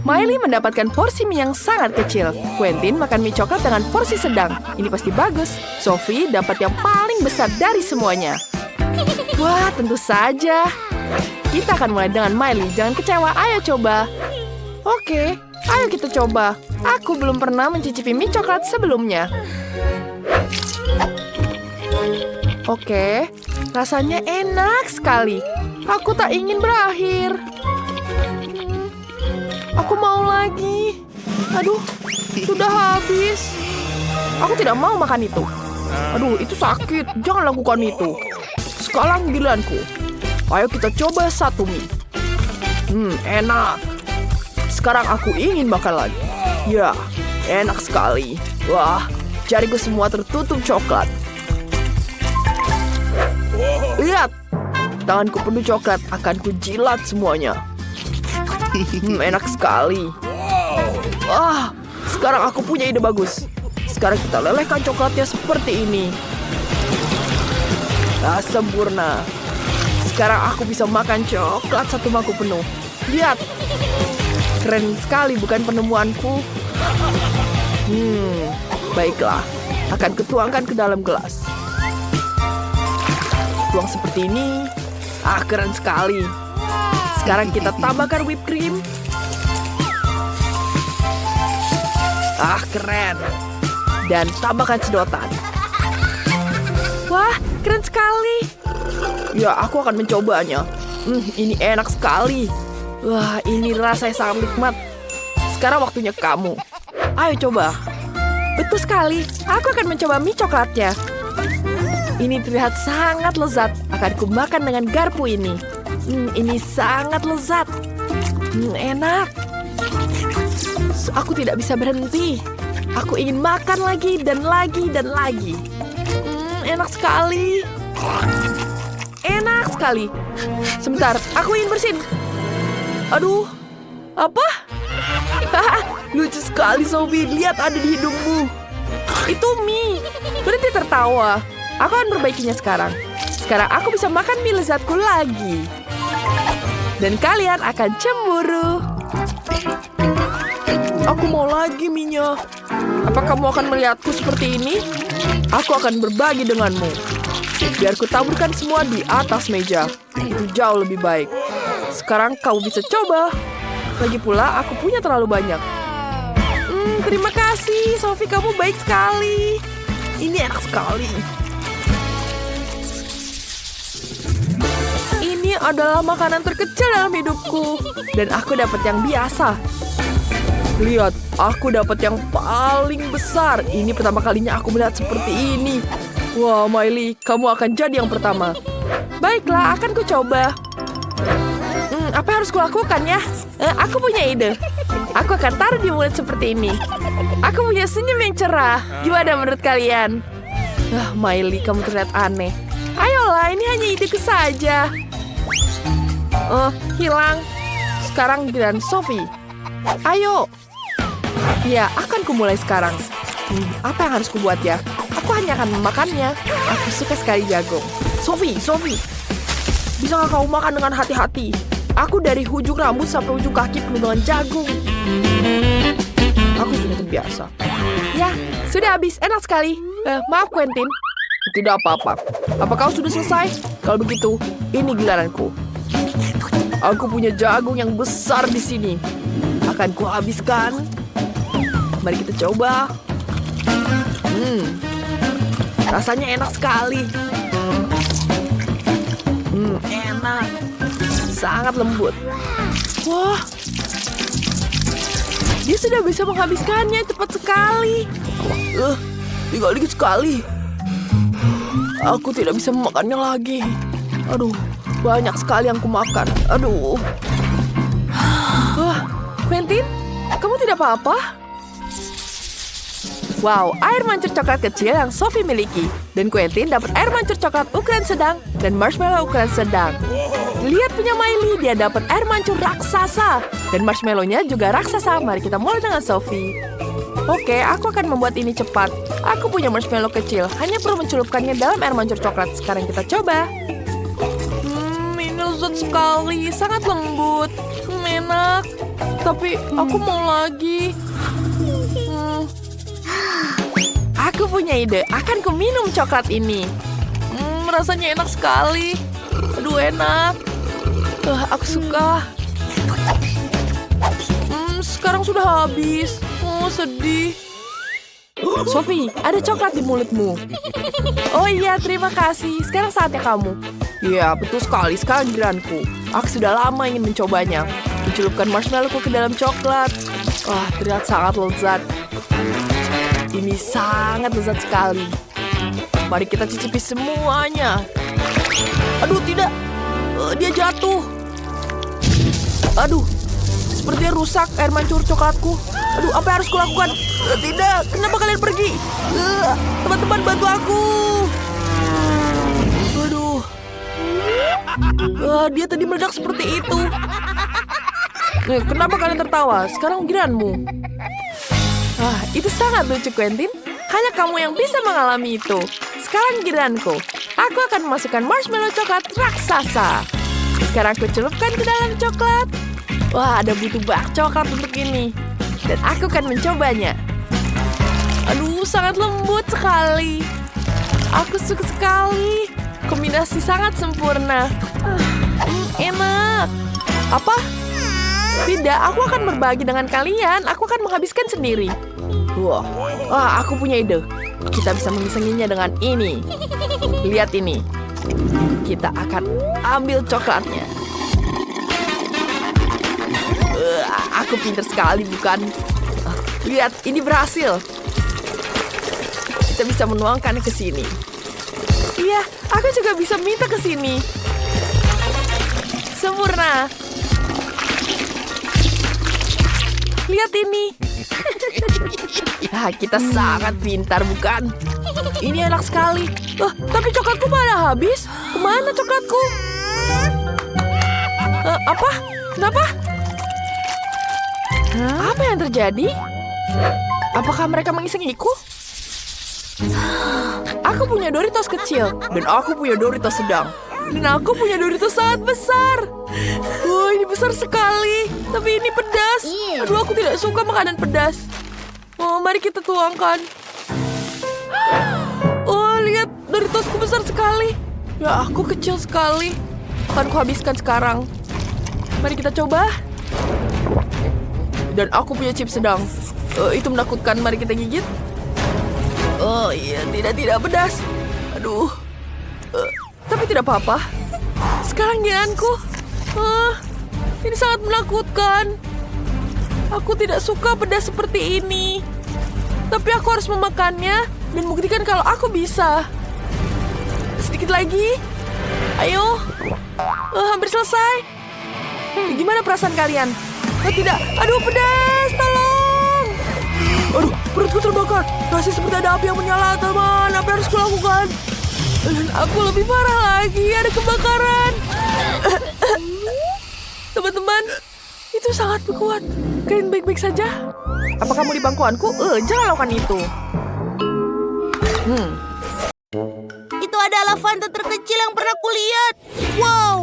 Miley mendapatkan porsi mie yang sangat kecil. Quentin makan mie coklat dengan porsi sedang. Ini pasti bagus. Sophie dapat yang paling besar dari semuanya. Wah, tentu saja. Kita akan mulai dengan Miley. Jangan kecewa, ayo coba. Oke, ayo kita coba. Aku belum pernah mencicipi mie coklat sebelumnya. Oke, rasanya enak sekali. Aku tak ingin berakhir. Aku mau lagi. Aduh, sudah habis. Aku tidak mau makan itu. Aduh, itu sakit. Jangan lakukan itu. Sekarang giliranku. Ayo kita coba satu mie. Enak. Sekarang aku ingin makan lagi. Ya, enak sekali. Wah, jariku semua tertutup coklat. Lihat, tanganku penuh coklat. Akan kujilat semuanya. Enak sekali. Wah, sekarang aku punya ide bagus. Sekarang kita lelehkan coklatnya seperti ini. Ah, sempurna. Sekarang aku bisa makan coklat satu mangkuk penuh. Lihat. Keren sekali bukan penemuanku? Baiklah. Akan kutuangkan ke dalam gelas. Tuang seperti ini. Ah, keren sekali. Sekarang kita tambahkan whipped cream. Ah, keren. Dan tambahkan sedotan. Wah, keren sekali. Ya, aku akan mencobanya. Ini enak sekali. Wah, ini rasanya sangat nikmat. Sekarang waktunya kamu. Ayo coba. Betul sekali. Aku akan mencoba mie coklatnya. Ini terlihat sangat lezat. Akan kumakan dengan garpu ini. Ini sangat lezat. Enak. Aku tidak bisa berhenti. Aku ingin makan lagi dan lagi dan lagi. Enak sekali. Enak sekali. Sebentar, aku ingin bersin. Aduh, apa? Lucu sekali, Sophie. Lihat ada di hidungmu. Itu mie. Berhenti tertawa. Aku akan perbaikinya sekarang. Sekarang aku bisa makan mie lezatku lagi. Dan kalian akan cemburu. Aku mau lagi mie-nya. Apa kamu akan melihatku seperti ini? Aku akan berbagi denganmu. Biar ku taburkan semua di atas meja. Itu jauh lebih baik. Sekarang kamu bisa coba. Lagi pula aku punya terlalu banyak. Terima kasih, Sophie. Kamu baik sekali. Ini enak sekali. Ini adalah makanan terkecil dalam hidupku. Dan aku dapat yang biasa. Lihat, aku dapat yang paling besar. Ini pertama kalinya aku melihat seperti ini. Wah, Miley, kamu akan jadi yang pertama. Baiklah, akan ku coba. Apa yang harus kulakukan ya? Aku punya ide. Aku akan taruh di mulut seperti ini. Aku punya senyum yang cerah. Gimana menurut kalian? Miley, kamu terlihat aneh. Ayolah, ini hanya ideku saja. Hilang. Sekarang giliran Sophie. Ayo. Ya, akan kumulai sekarang. Apa yang harus kubuat ya? Aku hanya akan memakannya. Aku suka sekali jagung. Sophie. Bisa nggak kamu makan dengan hati-hati? Aku dari ujung rambut sampai ujung kaki penuh dengan jagung. Aku sudah terbiasa. Ya, sudah habis. Enak sekali. Maaf, Quentin. Tidak apa-apa. Apa kau sudah selesai? Kalau begitu, ini giliranku. Aku punya jagung yang besar di sini. Akan kuhabiskan. Mari kita coba. Rasanya enak sekali. Enak. Sangat lembut. Wah. Dia sudah bisa menghabiskannya cepat sekali. Tinggal dikit sekali. Aku tidak bisa memakannya lagi. Aduh, banyak sekali yang kumakan. Aduh. Quentin, kamu tidak apa-apa? Wow, air mancur coklat kecil yang Sophie miliki. Dan Quentin dapat air mancur coklat ukuran sedang dan marshmallow ukuran sedang. Lihat punya Miley, dia dapat air mancur raksasa. Dan marshmallow-nya juga raksasa. Mari kita mulai dengan Sophie. Oke, aku akan membuat ini cepat. Aku punya marshmallow kecil, hanya perlu mencelupkannya dalam air mancur coklat. Sekarang kita coba. Ini lezat sekali, sangat lembut. Enak. tapi aku mau lagi. Aku punya ide, akan ku minum coklat ini. Rasanya enak sekali. Aduh, enak. Aku suka. Sekarang sudah habis. Oh, sedih. Sophie, ada coklat di mulutmu. Oh iya, terima kasih. Sekarang saatnya kamu. Iya, betul sekali. Sekarang giliranku. Aku sudah lama ingin mencobanya. Mencelupkan marshmallowku ke dalam coklat. Wah, terlihat sangat lezat. Ini sangat lezat sekali. Mari kita cicipi semuanya. Aduh, tidak. Dia jatuh. Aduh, sepertinya rusak air mancur coklatku. Aduh, apa yang harus kulakukan? Tidak, kenapa kalian pergi? Teman-teman, bantu aku. Aduh. Dia tadi meledak seperti itu. Kenapa kalian tertawa? Sekarang giliranmu. Itu sangat lucu, Quentin. Hanya kamu yang bisa mengalami itu. Sekarang giliranku. Aku akan memasukkan marshmallow coklat raksasa. Sekarang aku celupkan ke dalam coklat. Wah, ada butuh bak coklat untuk ini. Dan aku akan mencobanya. Aduh, sangat lembut sekali. Aku suka sekali. Kombinasi sangat sempurna. Enak. Apa? Tidak, aku akan berbagi dengan kalian. Aku akan menghabiskan sendiri. Wah, aku punya ide. Kita bisa memisanginya dengan ini. Lihat ini. Kita akan ambil coklatnya. Aku pintar sekali, bukan? Lihat, ini berhasil. Kita bisa menuangkannya ke sini. Iya, aku juga bisa minta ke sini. Sempurna. Lihat ini. Kita sangat pintar, bukan? Ini enak sekali. Tapi coklatku pada habis. Kemana coklatku? Apa? Kenapa? Apa yang terjadi? Apakah mereka mengisengiku? Aku punya Doritos kecil. Dan aku punya Doritos sedang. Dan aku punya Doritos sangat besar. Ini besar sekali. Tapi ini pedas. Aduh, aku tidak suka makanan pedas. Mari kita tuangkan. Lihat. Doritosku besar sekali. Ya, aku kecil sekali. Akan kuhabiskan sekarang. Mari kita coba. Dan aku punya chips sedang. Itu menakutkan. Mari kita gigit. Iya, tidak pedas. Aduh. Tapi tidak apa-apa. Sekarang giliranku. Ini sangat menakutkan. Aku tidak suka pedas seperti ini. Tapi aku harus memakannya dan membuktikan kalau aku bisa. Sedikit lagi. Ayo. Hampir selesai. Gimana perasaan kalian? Tidak. Aduh, pedas. Tolong. Aduh, perutku terbakar. Masih seperti ada api yang menyala, teman. Apa yang harus kulakukan? Dan aku lebih parah lagi. Ada kebakaran. Teman-teman, itu sangat kuat. Kalian baik-baik saja? Apa kamu di bangkuanku? Jangan lakukan itu. Itu adalah Fanta terkecil yang pernah kulihat. Wow.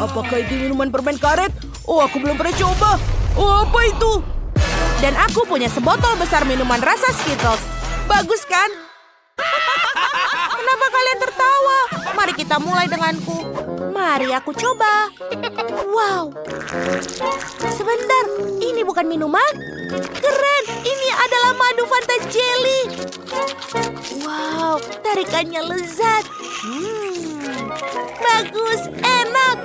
Apakah itu minuman permen karet? Aku belum pernah coba. Apa itu? Dan aku punya sebotol besar minuman rasa Skittles. Bagus kan? Kenapa kalian tertawa? Mari kita mulai denganku. Mari aku coba. Wow. Sebentar, ini bukan minuman? Keren, ini adalah madu Fanta Jelly. Wow, tarikannya lezat. Bagus, enak.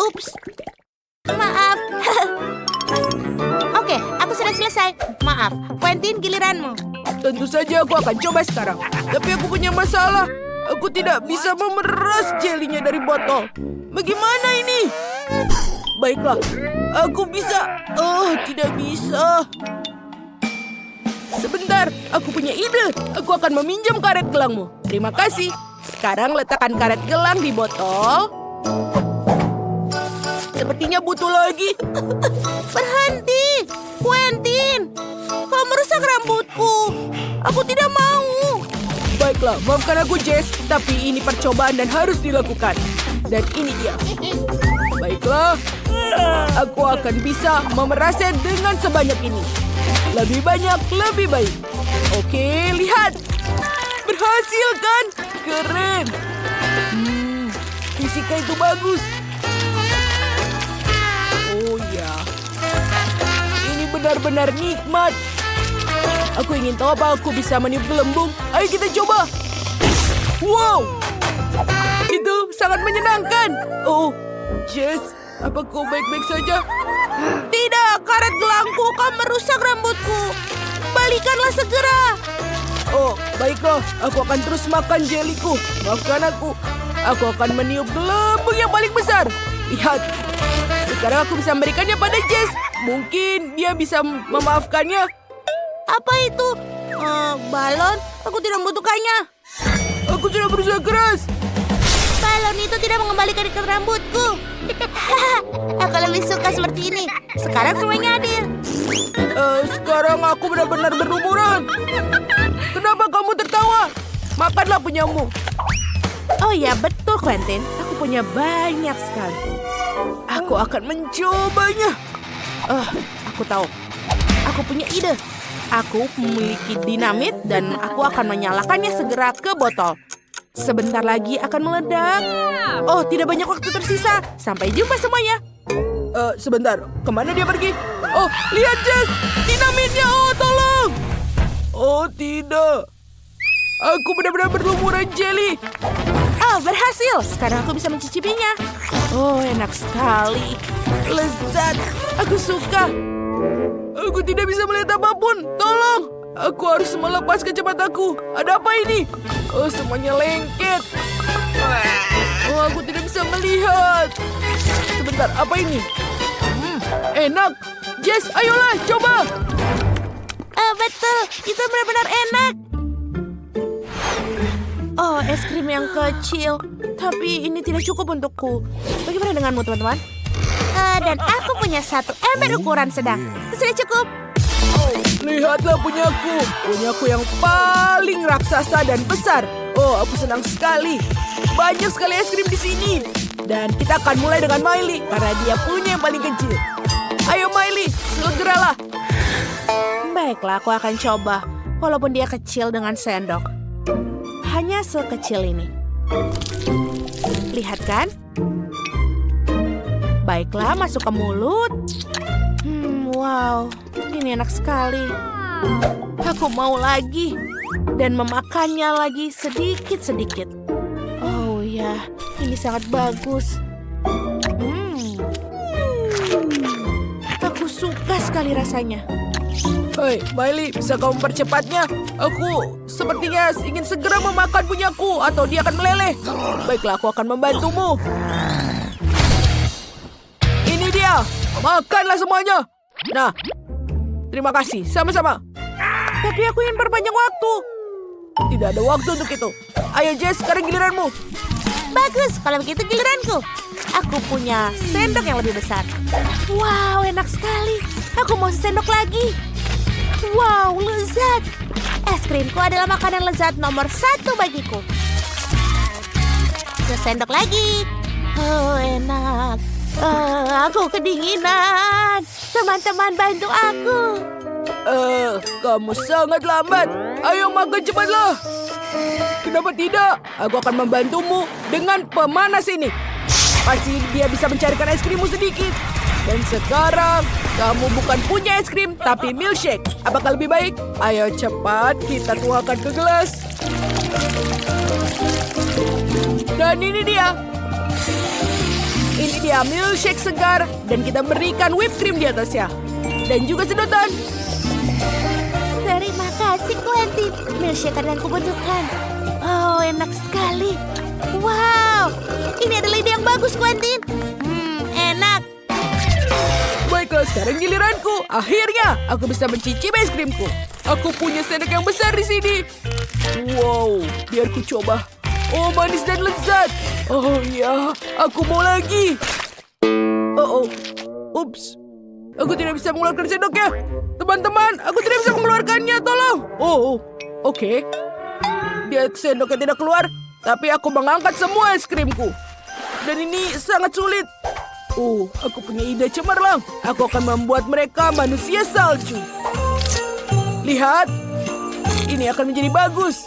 Ups. Maaf. Oke, aku sudah selesai. Maaf, Quentin, giliranmu. Tentu saja aku akan coba sekarang. Tapi aku punya masalah. Aku tidak bisa memeras jelinya dari botol. Bagaimana ini? Baiklah, aku bisa. Tidak bisa. Sebentar, aku punya ide. Aku akan meminjam karet gelangmu. Terima kasih. Sekarang letakkan karet gelang di botol. Sepertinya butuh lagi. Berhenti, Quentin. Kau merusak rambutku. Aku tidak mau. Baiklah, maafkan aku, Jess. Tapi ini percobaan dan harus dilakukan. Dan ini dia. Baiklah. Aku akan bisa memerasnya dengan sebanyak ini. Lebih banyak, lebih baik. Oke, lihat. Berhasil kan? Keren. Fisika itu bagus. Oh ya. Ini benar-benar nikmat. Aku ingin tahu apa aku bisa meniup gelembung. Ayo kita coba. Wow. Itu sangat menyenangkan. Oh, Jess, apa kau baik-baik saja? Tidak, karet gelangku, kau merusak rambutku. Balikanlah segera. Oh, baiklah. Aku akan terus makan jeliku. Maafkan aku. Aku akan meniup gelembung yang paling besar. Lihat. Sekarang aku bisa memberikannya pada Jess. Mungkin dia bisa memaafkannya. Apa itu? Balon? Aku tidak membutuhkannya. Aku sudah berusaha keras. Balon itu tidak mengembalikan ikat rambutku. Aku lebih suka seperti ini. Sekarang semuanya adil. Sekarang aku benar-benar berlumuran. Kenapa kamu tertawa? Makanlah punyamu. Oh ya, betul Quentin. Aku punya banyak sekali. Aku akan mencobanya. Aku tahu. Aku punya ide. Aku memiliki dinamit dan aku akan menyalakannya segera ke botol. Sebentar lagi akan meledak. Oh, tidak banyak waktu tersisa. Sampai jumpa semuanya. Sebentar. Kemana dia pergi? Oh, lihat Jess. Dinamitnya. Oh, tolong. Oh, tidak. Aku benar-benar berlumuran jelly. Oh, berhasil. Sekarang aku bisa mencicipinya. Oh, enak sekali. Lezat. Aku suka. Aku tidak bisa melihat apapun. Tolong. Aku harus melepas kacamataku. Ada apa ini? Oh, semuanya lengket. Oh, aku tidak bisa melihat. Sebentar, apa ini? Enak. Jess, ayolah, coba. Betul. Itu benar-benar enak. Oh, es krim yang kecil. Tapi ini tidak cukup untukku. Bagaimana denganmu, teman-teman? Dan aku punya satu ember ukuran sedang. Itu sudah cukup. Lihatlah punyaku. Punyaku yang paling raksasa dan besar. Oh, aku senang sekali. Banyak sekali es krim di sini. Dan kita akan mulai dengan Miley karena dia punya yang paling kecil. Ayo Miley, segeralah. Baiklah, aku akan coba. Walaupun dia kecil dengan sendok. Hanya sekecil ini. Lihat kan? Baiklah, masuk ke mulut. Wow, ini enak sekali. Aku mau lagi. Dan memakannya lagi sedikit-sedikit. Oh ya, ini sangat bagus. Aku suka sekali rasanya. Hei, Miley, bisa kamu percepatnya? Aku sepertinya ingin segera memakan punyaku atau dia akan meleleh. Baiklah, aku akan membantumu. Ini dia. Makanlah semuanya. Nah, terima kasih. Sama-sama. Tapi aku ingin perpanjang waktu. Tidak ada waktu untuk itu. Ayo Jess, sekarang giliranmu. Bagus, kalau begitu giliranku. Aku punya sendok yang lebih besar. Wow, enak sekali. Aku mau sendok lagi. Wow, lezat. Es krimku adalah makanan lezat nomor 1 bagiku. Sendok lagi. Oh, enak. Aku kedinginan. Teman-teman, bantu aku. Kamu sangat lambat. Ayo makan cepatlah. Kenapa tidak? Aku akan membantumu dengan pemanas ini. Pasti dia bisa mencarikan es krimmu sedikit. Dan sekarang, kamu bukan punya es krim, tapi milkshake. Apakah lebih baik? Ayo cepat, kita tuangkan ke gelas. Dan ini dia. Ini dia milkshake segar. Dan kita berikan whipped cream di atasnya. Dan juga sedotan. Terima kasih, Quentin. Milkshake yang kubutuhkan. Oh, enak sekali. Wow, ini adalah ide yang bagus, Quentin. Enak. Baiklah, sekarang giliranku. Akhirnya, aku bisa mencicipi es krimku. Aku punya sendok yang besar di sini. Wow, biar ku coba. Oh, manis dan lezat. Oh ya, aku mau lagi. Oh, ups. Aku tidak bisa mengeluarkan sendoknya. Teman-teman, aku tidak bisa mengeluarkannya. Tolong. Oh, oke. Dia sendoknya tidak keluar, tapi aku mengangkat semua es krimku. Dan ini sangat sulit. Aku punya ide cemerlang. Aku akan membuat mereka manusia salju. Lihat, ini akan menjadi bagus.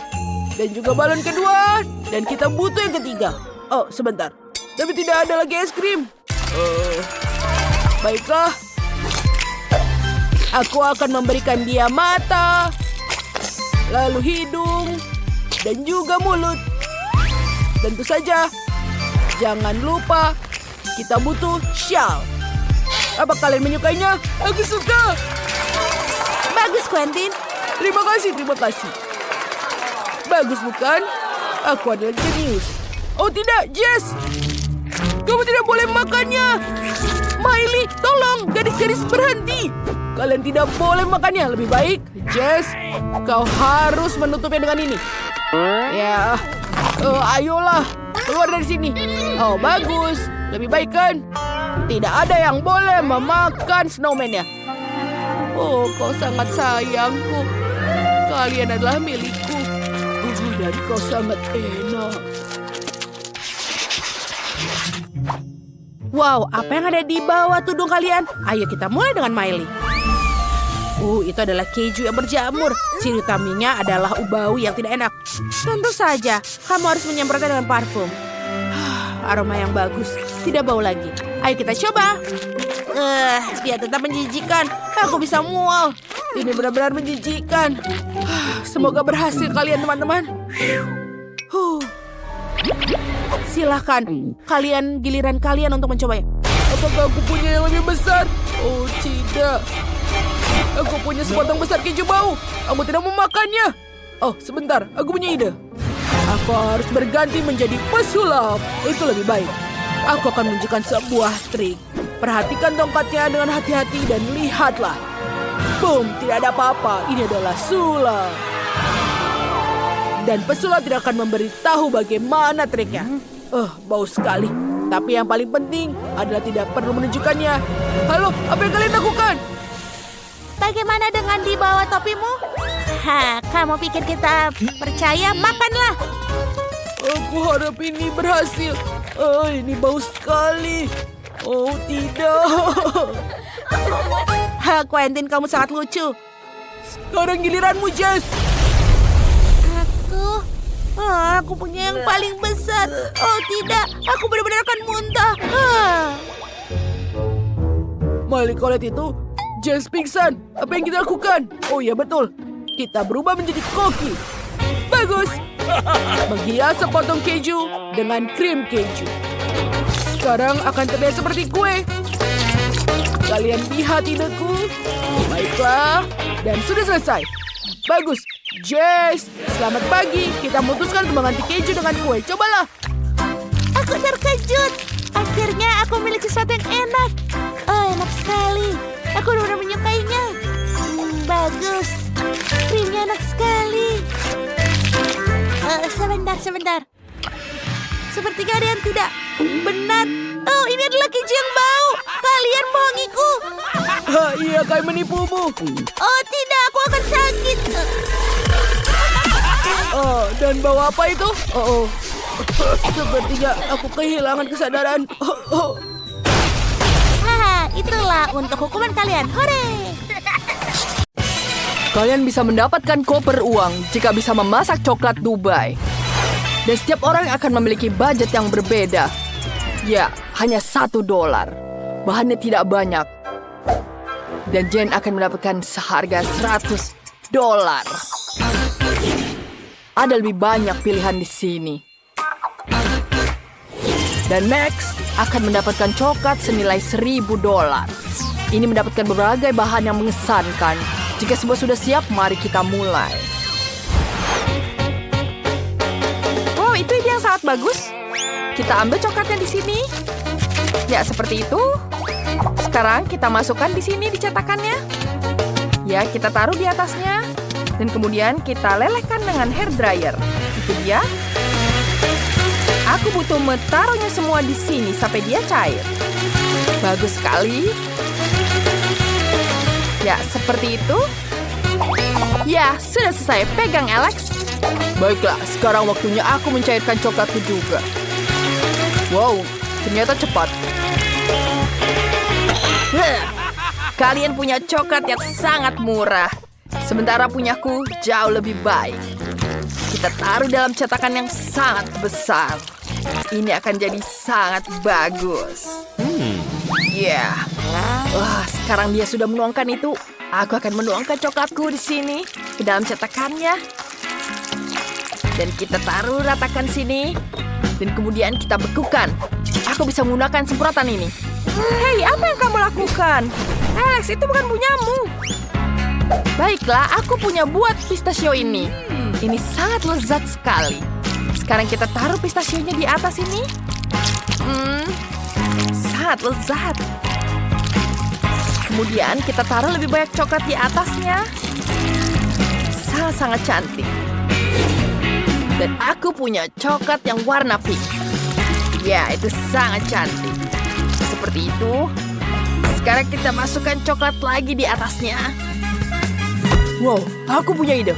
Dan juga balon kedua. Dan kita butuh yang ketiga. Oh, sebentar. Tapi tidak ada lagi es krim. Baiklah. Aku akan memberikan dia mata, lalu hidung, dan juga mulut. Tentu saja, jangan lupa kita butuh syal. Apa kalian menyukainya? Aku suka. Bagus, Quentin. Terima kasih. Bagus bukan? Aku adalah jenius. Oh tidak, Jess. Kamu tidak boleh makannya. Miley, tolong. Gadis-gadis berhenti. Kalian tidak boleh makannya. Lebih baik, Jess, kau harus menutupnya dengan ini. Ya, ayolah. Keluar dari sini. Oh, bagus. Lebih baik kan? Tidak ada yang boleh memakan snowman-nya. Oh, kau sangat sayangku. Kalian adalah milikku. Dan kau sangat enak. Wow, apa yang ada di bawah tudung kalian? Ayo kita mulai dengan Miley. Itu adalah keju yang berjamur. Ciri utamanya adalah bau yang tidak enak. Tentu saja, kamu harus menyemprotnya dengan parfum. Aroma yang bagus, tidak bau lagi. Ayo kita coba. Dia tetap menjijikan. Aku bisa mual. Ini benar-benar menjijikan. Semoga berhasil kalian, teman-teman. Silahkan, giliran kalian untuk mencobanya. Apakah aku punya yang lebih besar? Oh, tidak. Aku punya sepotong besar keju bau. Aku tidak mau makannya. Oh, sebentar. Aku punya ide. Aku harus berganti menjadi pesulap. Itu lebih baik. Aku akan menunjukkan sebuah trik. Perhatikan tongkatnya dengan hati-hati dan lihatlah. Boom, tidak ada apa-apa. Ini adalah sulap. Dan pesulap tidak akan memberitahu bagaimana triknya. Bau sekali. Tapi yang paling penting adalah tidak perlu menunjukkannya. Halo, apa yang kalian lakukan? Bagaimana dengan di bawah topimu? Kamu pikir kita percaya? Makanlah. Aku harap ini berhasil. Ini bau sekali. Oh, tidak. Quentin, kamu sangat lucu. Sekarang giliranmu, Jess. Aku punya yang paling besar. Oh tidak, aku benar-benar akan muntah. Miley, kau lihat itu? Jess pingsan. Apa yang kita lakukan? Oh ya betul. Kita berubah menjadi koki. Bagus. Menghias sepotong keju dengan krim keju. Sekarang akan terlihat seperti kue. Kalian lihat ideku? Baiklah. Dan sudah selesai. Bagus. Jess, selamat pagi. Kita memutuskan untuk mengganti keju dengan kue. Cobalah. Aku terkejut. Akhirnya aku memiliki sesuatu yang enak. Enak sekali. Aku benar-benar menyukainya. Bagus. Krimnya enak sekali. Sebentar. Seperti kalian tidak benar. Oh, ini adalah keju yang bau. Kalian bohongiku. Iya, kalian menipumu. Oh, tidak. Aku akan sakit. Dan bau apa itu? Sepertinya aku kehilangan kesadaran. Itulah untuk hukuman kalian. Hore! Kalian bisa mendapatkan koper uang jika bisa memasak coklat Dubai. Dan setiap orang akan memiliki budget yang berbeda. Ya, hanya $1. Bahannya tidak banyak. Dan Jen akan mendapatkan seharga $100. Ada lebih banyak pilihan di sini. Dan Max akan mendapatkan coklat senilai $1.000. Ini mendapatkan berbagai bahan yang mengesankan. Jika semua sudah siap, mari kita mulai. Oh, itu ide yang sangat bagus. Kita ambil coklatnya di sini. Ya, seperti itu. Sekarang kita masukkan di sini di cetakannya. Ya, kita taruh di atasnya. Dan kemudian kita lelehkan dengan hair dryer. Itu dia. Aku butuh taruhnya semua di sini sampai dia cair. Bagus sekali. Ya, seperti itu. Ya, sudah selesai. Pegang, Alex. Baiklah, sekarang waktunya aku mencairkan coklatku juga. Wow, ternyata cepat. kalian punya coklat yang sangat murah. Sementara punyaku jauh lebih baik. Kita taruh dalam cetakan yang sangat besar. Ini akan jadi sangat bagus. Ya. Wah, sekarang dia sudah menuangkan itu. Aku akan menuangkan coklatku di sini ke dalam cetakannya. Dan kita taruh ratakan sini. Dan kemudian kita bekukan. Aku bisa menggunakan semprotan ini. Hei, apa yang kamu lakukan? Alex, itu bukan punyamu. Baiklah, aku punya buat pistachio ini. Ini sangat lezat sekali. Sekarang kita taruh pistachionya di atas ini. Sangat lezat. Kemudian kita taruh lebih banyak coklat di atasnya. Sangat-sangat cantik. Dan aku punya coklat yang warna pink. Ya, itu sangat cantik. Seperti itu. Sekarang kita masukkan coklat lagi di atasnya. Wow, aku punya ide.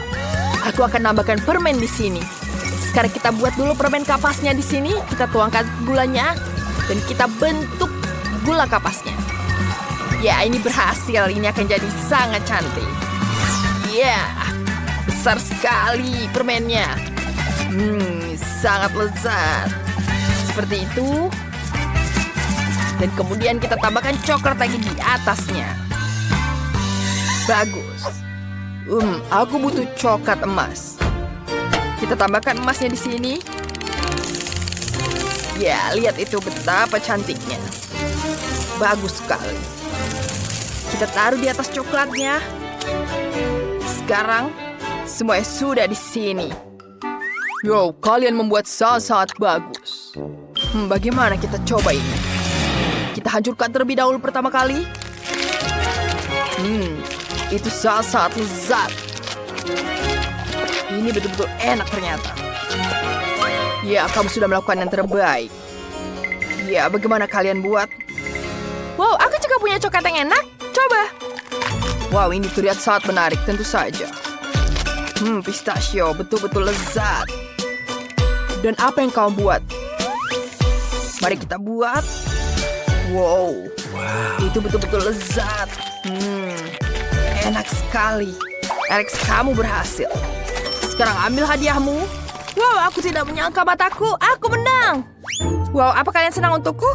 Aku akan nambahkan permen di sini. Sekarang kita buat dulu permen kapasnya di sini. Kita tuangkan gulanya. Dan kita bentuk gula kapasnya. Ya, ini berhasil. Ini akan jadi sangat cantik. Ya, besar sekali permennya. Sangat lezat. Seperti itu. Dan kemudian kita tambahkan coklat lagi di atasnya. Bagus. Aku butuh coklat emas. Kita tambahkan emasnya di sini. Ya, lihat itu betapa cantiknya. Bagus sekali. Kita taruh di atas coklatnya. Sekarang, semuanya sudah di sini. Yo, kalian membuat sangat bagus. Bagaimana kita coba ini? Kita hancurkan terlebih dahulu pertama kali. Itu sangat lezat. Ini betul-betul enak ternyata. Ya, kamu sudah melakukan yang terbaik. Ya, bagaimana kalian buat? Wow, aku juga punya coklat yang enak. Coba. Wow, ini terlihat sangat menarik, tentu saja. Pistachio betul-betul lezat. Dan apa yang kamu buat? Mari kita buat. Wow. Itu betul-betul lezat. Enak sekali. Alex, kamu berhasil. Sekarang ambil hadiahmu. Wow, aku tidak menyangka mataku. Aku menang. Wow, apa kalian senang untukku?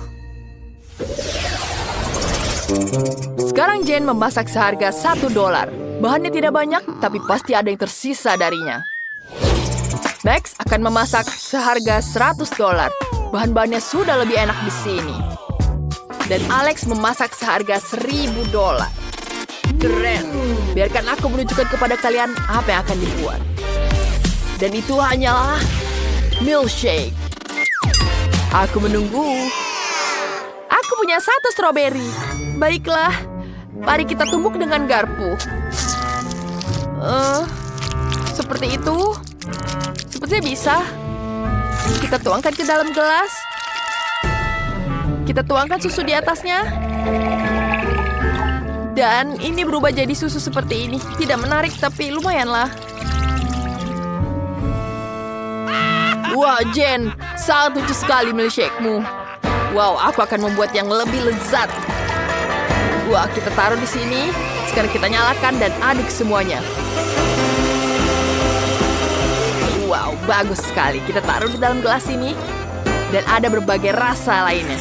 Sekarang Jane memasak seharga $1. Bahannya tidak banyak, tapi pasti ada yang tersisa darinya. Max akan memasak seharga $100. Bahan-bahannya sudah lebih enak di sini. Dan Alex memasak seharga $1.000. Keren. Biarkan aku menunjukkan kepada kalian apa yang akan dibuat. Dan itu hanyalah milkshake. Aku menunggu. Aku punya 1 stroberi. Baiklah, mari kita tumbuk dengan garpu. Seperti itu. Sepertinya bisa. Kita tuangkan ke dalam gelas. Kita tuangkan susu di atasnya. Dan ini berubah jadi susu seperti ini. Tidak menarik, tapi lumayanlah. Wah, Jen, sangat lucu sekali milkshake-mu. Wow, aku akan membuat yang lebih lezat. Wah, kita taruh di sini. Sekarang kita nyalakan dan aduk semuanya. Wow, bagus sekali. Kita taruh di dalam gelas ini. Dan ada berbagai rasa lainnya.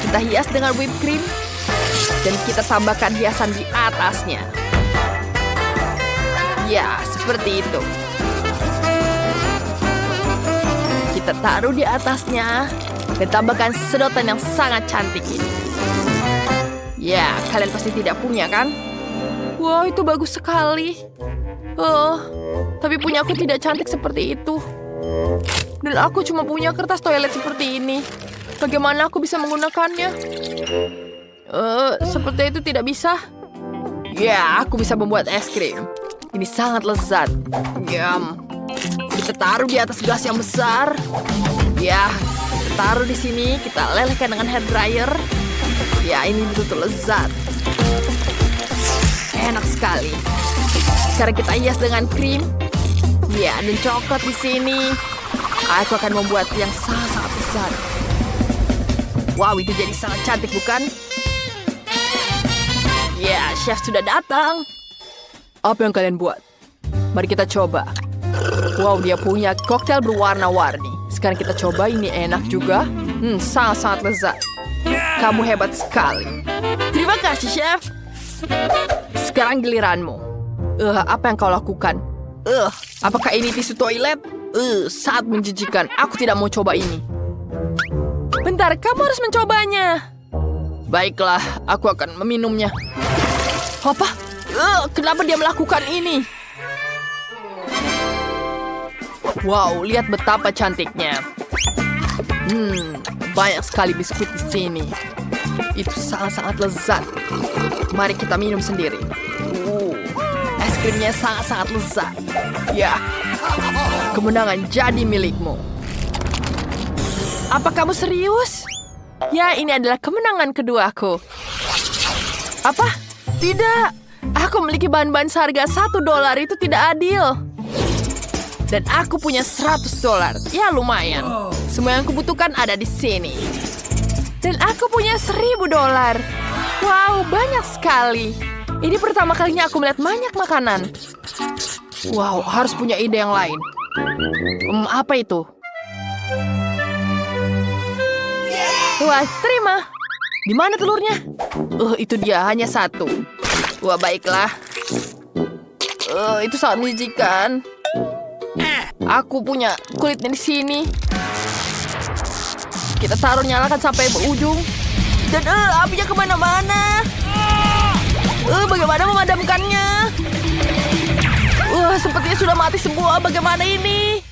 Kita hias dengan whipped cream. Dan kita tambahkan hiasan di atasnya. Ya, seperti itu. Kita taruh di atasnya. Dan tambahkan sedotan yang sangat cantik ini. Ya, kalian pasti tidak punya kan? Wow, itu bagus sekali. Tapi punya aku tidak cantik seperti itu. Dan aku cuma punya kertas toilet seperti ini. Bagaimana aku bisa menggunakannya? Seperti itu tidak bisa. Ya, aku bisa membuat es krim. Ini sangat lezat. Kita taruh di atas gelas yang besar. Ya, kita taruh di sini. Kita lelehkan dengan hair dryer. Ya, ini betul-betul lezat. Enak sekali. Sekarang kita hias dengan krim. Ya, dan coklat di sini. Aku akan membuat yang sangat besar. Wow, itu jadi sangat cantik, bukan? chef sudah datang. Apa yang kalian buat? Mari kita coba. Wow, dia punya koktail berwarna-warni. Sekarang kita coba, ini enak juga. Sangat-sangat lezat. Kamu hebat sekali. Terima kasih, chef. Sekarang giliranmu. Apa yang kau lakukan? Apakah ini tisu toilet? Sangat menjijikan. Aku tidak mau coba ini. Bentar, kamu harus mencobanya. Baiklah, aku akan meminumnya. Apa? Kenapa dia melakukan ini? Wow, lihat betapa cantiknya. Banyak sekali biskuit di sini. Itu sangat-sangat lezat. Mari kita minum sendiri. Es krimnya sangat-sangat lezat. Ya, kemenangan jadi milikmu. Apa kamu serius? Ya, ini adalah kemenangan keduaku. Apa? Tidak. Aku memiliki bahan-bahan seharga $1. Itu tidak adil. Dan aku punya $100. Ya, lumayan. Semua yang kubutuhkan ada di sini. Dan aku punya $1.000. Wow, banyak sekali. Ini pertama kalinya aku melihat banyak makanan. Wow, harus punya ide yang lain. Apa itu? Wah, terima. Di mana telurnya? Itu dia, hanya 1. Wah, baiklah. Itu sangat menjijikan. Aku punya kulitnya di sini. Kita taruh, nyalakan sampai berujung. Dan apinya kemana-mana. Bagaimana memadamkannya? Sepertinya sudah mati semua. Bagaimana ini?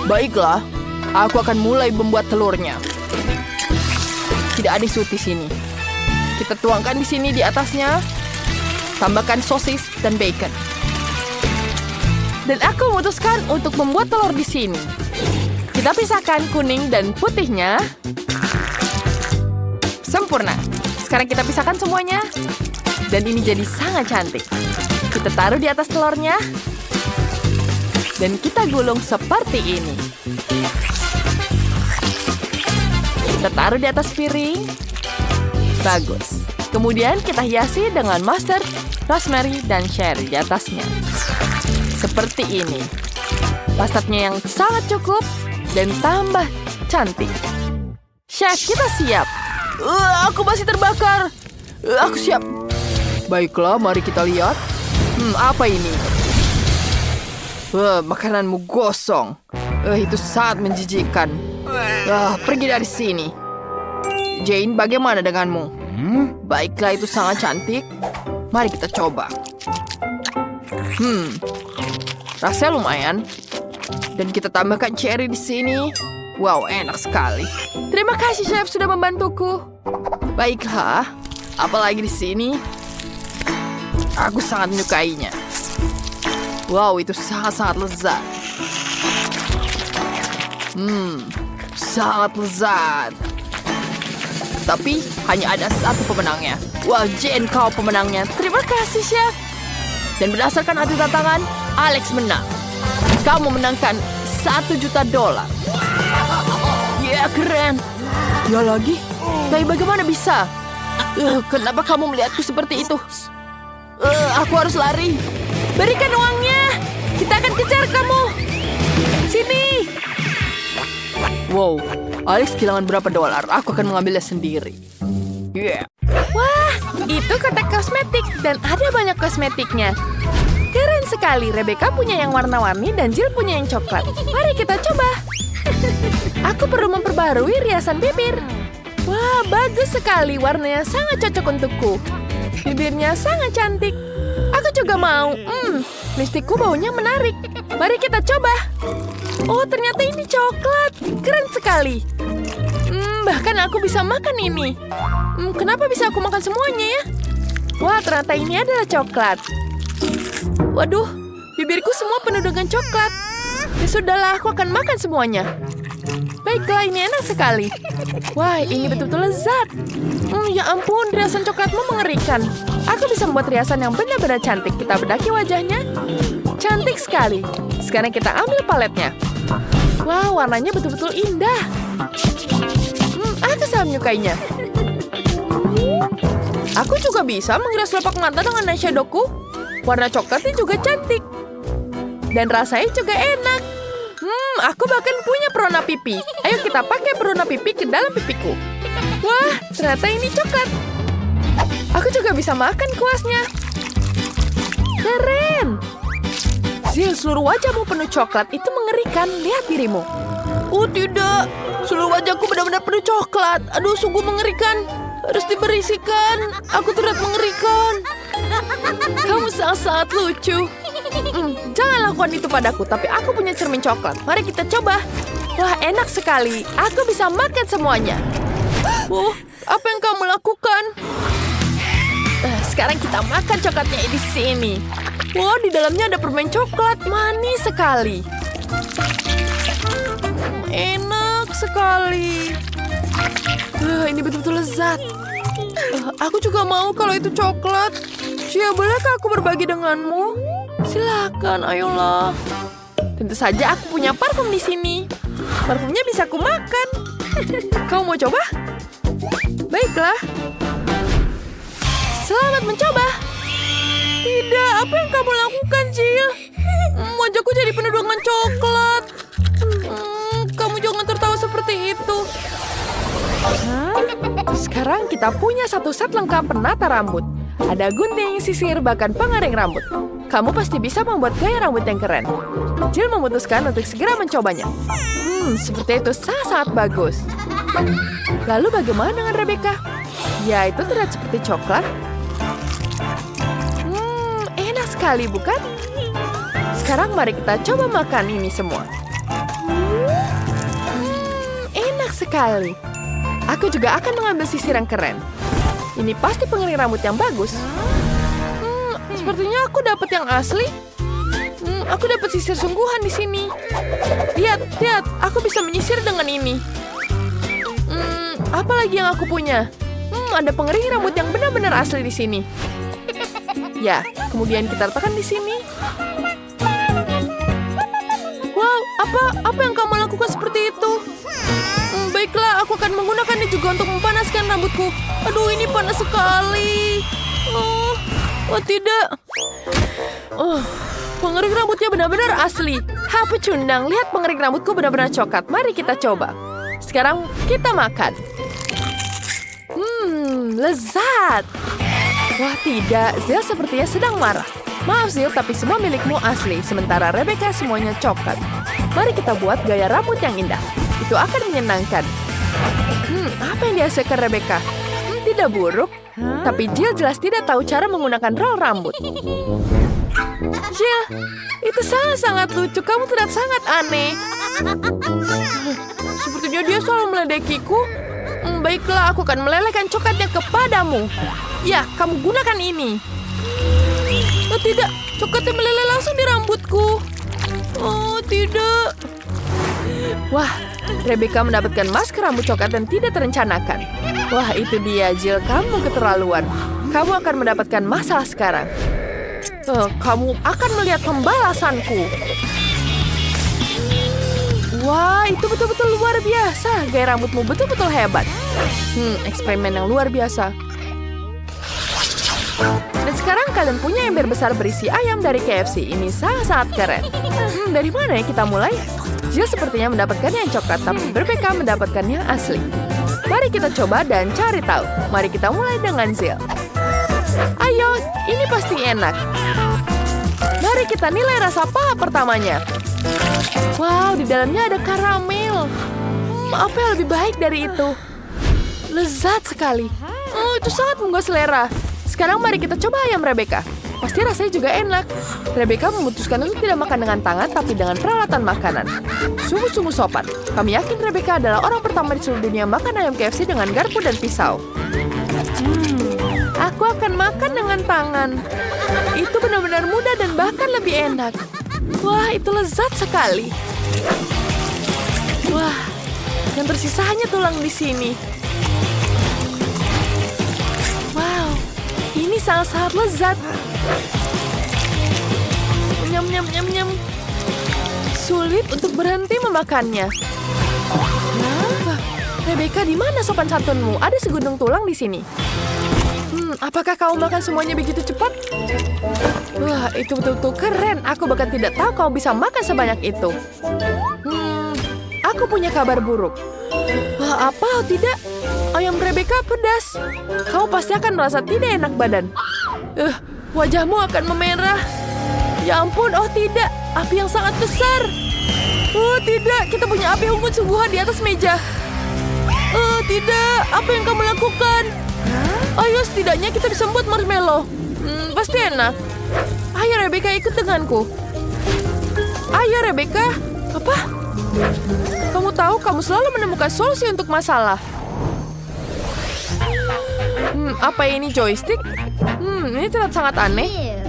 Baiklah, aku akan mulai membuat telurnya. Tidak ada sut di sini. Kita tuangkan di sini di atasnya. Tambahkan sosis dan bacon. Dan aku memutuskan untuk membuat telur di sini. Kita pisahkan kuning dan putihnya. Sempurna. Sekarang kita pisahkan semuanya. Dan ini jadi sangat cantik. Kita taruh di atas telurnya. Dan kita gulung seperti ini. Kita taruh di atas piring. Bagus. Kemudian kita hiasi dengan mustard, rosemary, dan cherry di atasnya. Seperti ini. Mustardnya yang sangat cukup dan tambah cantik. Chef, kita siap. Aku masih terbakar. Aku siap. Baiklah, mari kita lihat. Apa ini? Makananmu gosong. Itu sangat menjijikkan. Pergi dari sini. Jane, bagaimana denganmu? Baiklah, itu sangat cantik. Mari kita coba. Rasanya lumayan. Dan kita tambahkan cherry di sini. Wow, enak sekali. Terima kasih, chef, sudah membantuku. Baiklah, apalagi di sini? Aku sangat menyukainya. Wow, itu sangat-sangat lezat. Sangat lezat. Tapi hanya ada satu pemenangnya. Wah, Jane, kau pemenangnya. Terima kasih, chef. Dan berdasarkan adu tantangan, Alex menang. Kau memenangkan $1 juta. Ya, keren. Ya lagi? Tapi bagaimana bisa? Kenapa kamu melihatku seperti itu? Aku harus lari. Berikan uangnya. Kita akan kejar kamu. Sini. Wow, Alex kehilangan berapa $? Aku akan mengambilnya sendiri. Yeah. Wah, itu kotak kosmetik. Dan ada banyak kosmetiknya. Keren sekali. Rebecca punya yang warna-warni dan Jill punya yang coklat. Mari kita coba. Aku perlu memperbarui riasan bibir. Wah, bagus sekali. Warnanya sangat cocok untukku. Bibirnya sangat cantik. Aku juga mau. Lipstikku baunya menarik. Mari kita coba. Oh, ternyata ini coklat. Keren sekali. Bahkan aku bisa makan ini. Kenapa bisa aku makan semuanya ya? Wah, ternyata ini adalah coklat. Waduh, bibirku semua penuh dengan coklat. Ya sudahlah, aku akan makan semuanya. Baiklah, ini enak sekali. Wah, ini betul-betul lezat. Ya ampun, riasan coklatmu mengerikan. Aku bisa membuat riasan yang benar-benar cantik. Kita bedaki wajahnya. Cantik sekali. Sekarang kita ambil paletnya. Wah, warnanya betul-betul indah. Aku sangat menyukainya. Aku juga bisa menghias telapak mata dengan eyeshadowku. Warna coklatnya juga cantik. Dan rasanya juga enak. Aku bahkan punya perona pipi. Ayo kita pakai perona pipi ke dalam pipiku. Wah, ternyata ini coklat. Aku juga bisa makan kuasnya. Keren. Zil, seluruh wajahmu penuh coklat. Itu mengerikan. Lihat dirimu. Oh tidak. Seluruh wajahku benar-benar penuh coklat. Aduh, sungguh mengerikan. Harus diberisikan. Aku terlihat mengerikan. Kamu sangat-sangat lucu. Jangan lakukan itu padaku, tapi aku punya cermin coklat. Mari kita coba. Wah, enak sekali. Aku bisa makan semuanya. Apa yang kamu lakukan? Sekarang kita makan coklatnya di sini. Wah, di dalamnya ada permen coklat. Manis sekali. Enak sekali. Ini betul-betul lezat. Aku juga mau kalau itu coklat. Cia, bolehkah aku berbagi denganmu? Silakan, ayolah. Tentu saja aku punya parfum di sini. Parfumnya bisa aku makan. Kamu mau coba? Baiklah. Selamat mencoba. Tidak, apa yang kamu lakukan, Jill? Wajahku jadi penuh dengan coklat. Kamu jangan tertawa seperti itu. Sekarang kita punya satu set lengkap penata rambut. Ada gunting, sisir, bahkan pengaring rambut. Kamu pasti bisa membuat gaya rambut yang keren. Jill memutuskan untuk segera mencobanya. Seperti itu sangat bagus. Lalu bagaimana dengan Rebecca? Ya, itu terlihat seperti coklat. Enak sekali, bukan? Sekarang mari kita coba makan ini semua. Enak sekali. Aku juga akan mengambil sisir yang keren. Ini pasti pengering rambut yang bagus. Sepertinya aku dapat yang asli. Aku dapat sisir sungguhan di sini. Lihat, aku bisa menyisir dengan ini. Apa lagi yang aku punya? Ada pengering rambut yang benar-benar asli di sini. Ya, kemudian kita letakkan di sini. Wow, apa yang kamu lakukan seperti itu? Baiklah, aku akan menggunakannya juga untuk memanaskan rambutku. Aduh, ini panas sekali. Oh tidak. Pengering rambutnya benar-benar asli. Pecundang, lihat pengering rambutku benar-benar coklat. Mari kita coba. Sekarang kita makan. Lezat. Wah tidak, Zil sepertinya sedang marah. Maaf Zil, tapi semua milikmu asli. Sementara Rebecca semuanya coklat. Mari kita buat gaya rambut yang indah. Itu akan menyenangkan. Apa yang dihasilkan Rebecca? Tidak buruk. Tapi Jill jelas tidak tahu cara menggunakan roll rambut. Jill, itu sangat lucu. Kamu terlihat sangat aneh. Sepertinya dia selalu meledekiku. Baiklah, aku akan melelehkan coklatnya kepadamu. Ya, kamu gunakan ini. Oh tidak, coklatnya meleleh langsung di rambutku. Oh tidak. Wah, Rebecca mendapatkan masker rambut coklat dan tidak terencanakan. Wah, itu dia, Jill. Kamu keterlaluan. Kamu akan mendapatkan masalah sekarang. Kamu akan melihat pembalasanku. Wah, itu betul-betul luar biasa. Gaya rambutmu betul-betul hebat. Eksperimen yang luar biasa. Dan sekarang kalian punya ember besar berisi ayam dari KFC. Ini sangat-sangat keren. Dari mana ya kita mulai? Jill sepertinya mendapatkan yang coklat, tapi Rebecca mendapatkan yang asli. Mari kita coba dan cari tahu. Mari kita mulai dengan Jill. Ayo, ini pasti enak. Mari kita nilai rasa paha pertamanya. Wow, di dalamnya ada karamel. Apa yang lebih baik dari itu? Lezat sekali. Itu sangat menggugah selera. Sekarang mari kita coba ayam Rebecca. Pasti rasanya juga enak. Rebecca memutuskan untuk tidak makan dengan tangan, tapi dengan peralatan makanan. Sungguh-sungguh sopan. Kami yakin Rebecca adalah orang pertama di seluruh dunia makan ayam KFC dengan garpu dan pisau. Aku akan makan dengan tangan. Itu benar-benar mudah dan bahkan lebih enak. Wah, itu lezat sekali. Wah, yang tersisa hanya tulang di sini. Wow, ini sangat-sangat lezat. Nyam, nyam, nyam, nyam. Sulit untuk berhenti memakannya. Rebecca, di mana sopan santunmu? Ada segundung tulang di sini. Apakah kau makan semuanya begitu cepat? Wah, itu betul-betul keren. Aku bahkan tidak tahu kau bisa makan sebanyak itu. Aku punya kabar buruk. Wah, apa? Tidak. Ayam Rebecca pedas. Kau pasti akan merasa tidak enak badan. Wajahmu akan memerah. Ya ampun, oh tidak. Api yang sangat besar. Oh tidak, kita punya api unggun sungguhan di atas meja. Tidak, apa yang kamu lakukan? Ayo, setidaknya kita bisa buat marshmallow. Pasti enak. Ayo Rebecca, ikut denganku. Ayo Rebecca. Apa? Kamu tahu kamu selalu menemukan solusi untuk masalah. Apa ini joystick? Ini terlihat sangat aneh.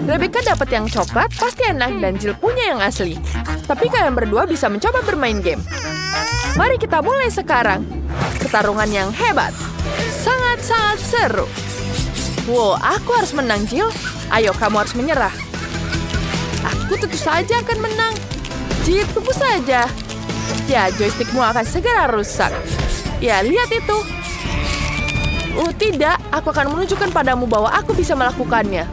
Rebecca dapat yang coklat, pasti enak, dan Jill punya yang asli. Tapi kalian berdua bisa mencoba bermain game. Mari kita mulai sekarang. Pertarungan yang hebat. Sangat-sangat seru. Wow, aku harus menang, Jill. Ayo, kamu harus menyerah. Aku tentu saja akan menang. Jill, tunggu saja. Ya, joystickmu akan segera rusak. Ya, lihat itu. Tidak, aku akan menunjukkan padamu bahwa aku bisa melakukannya.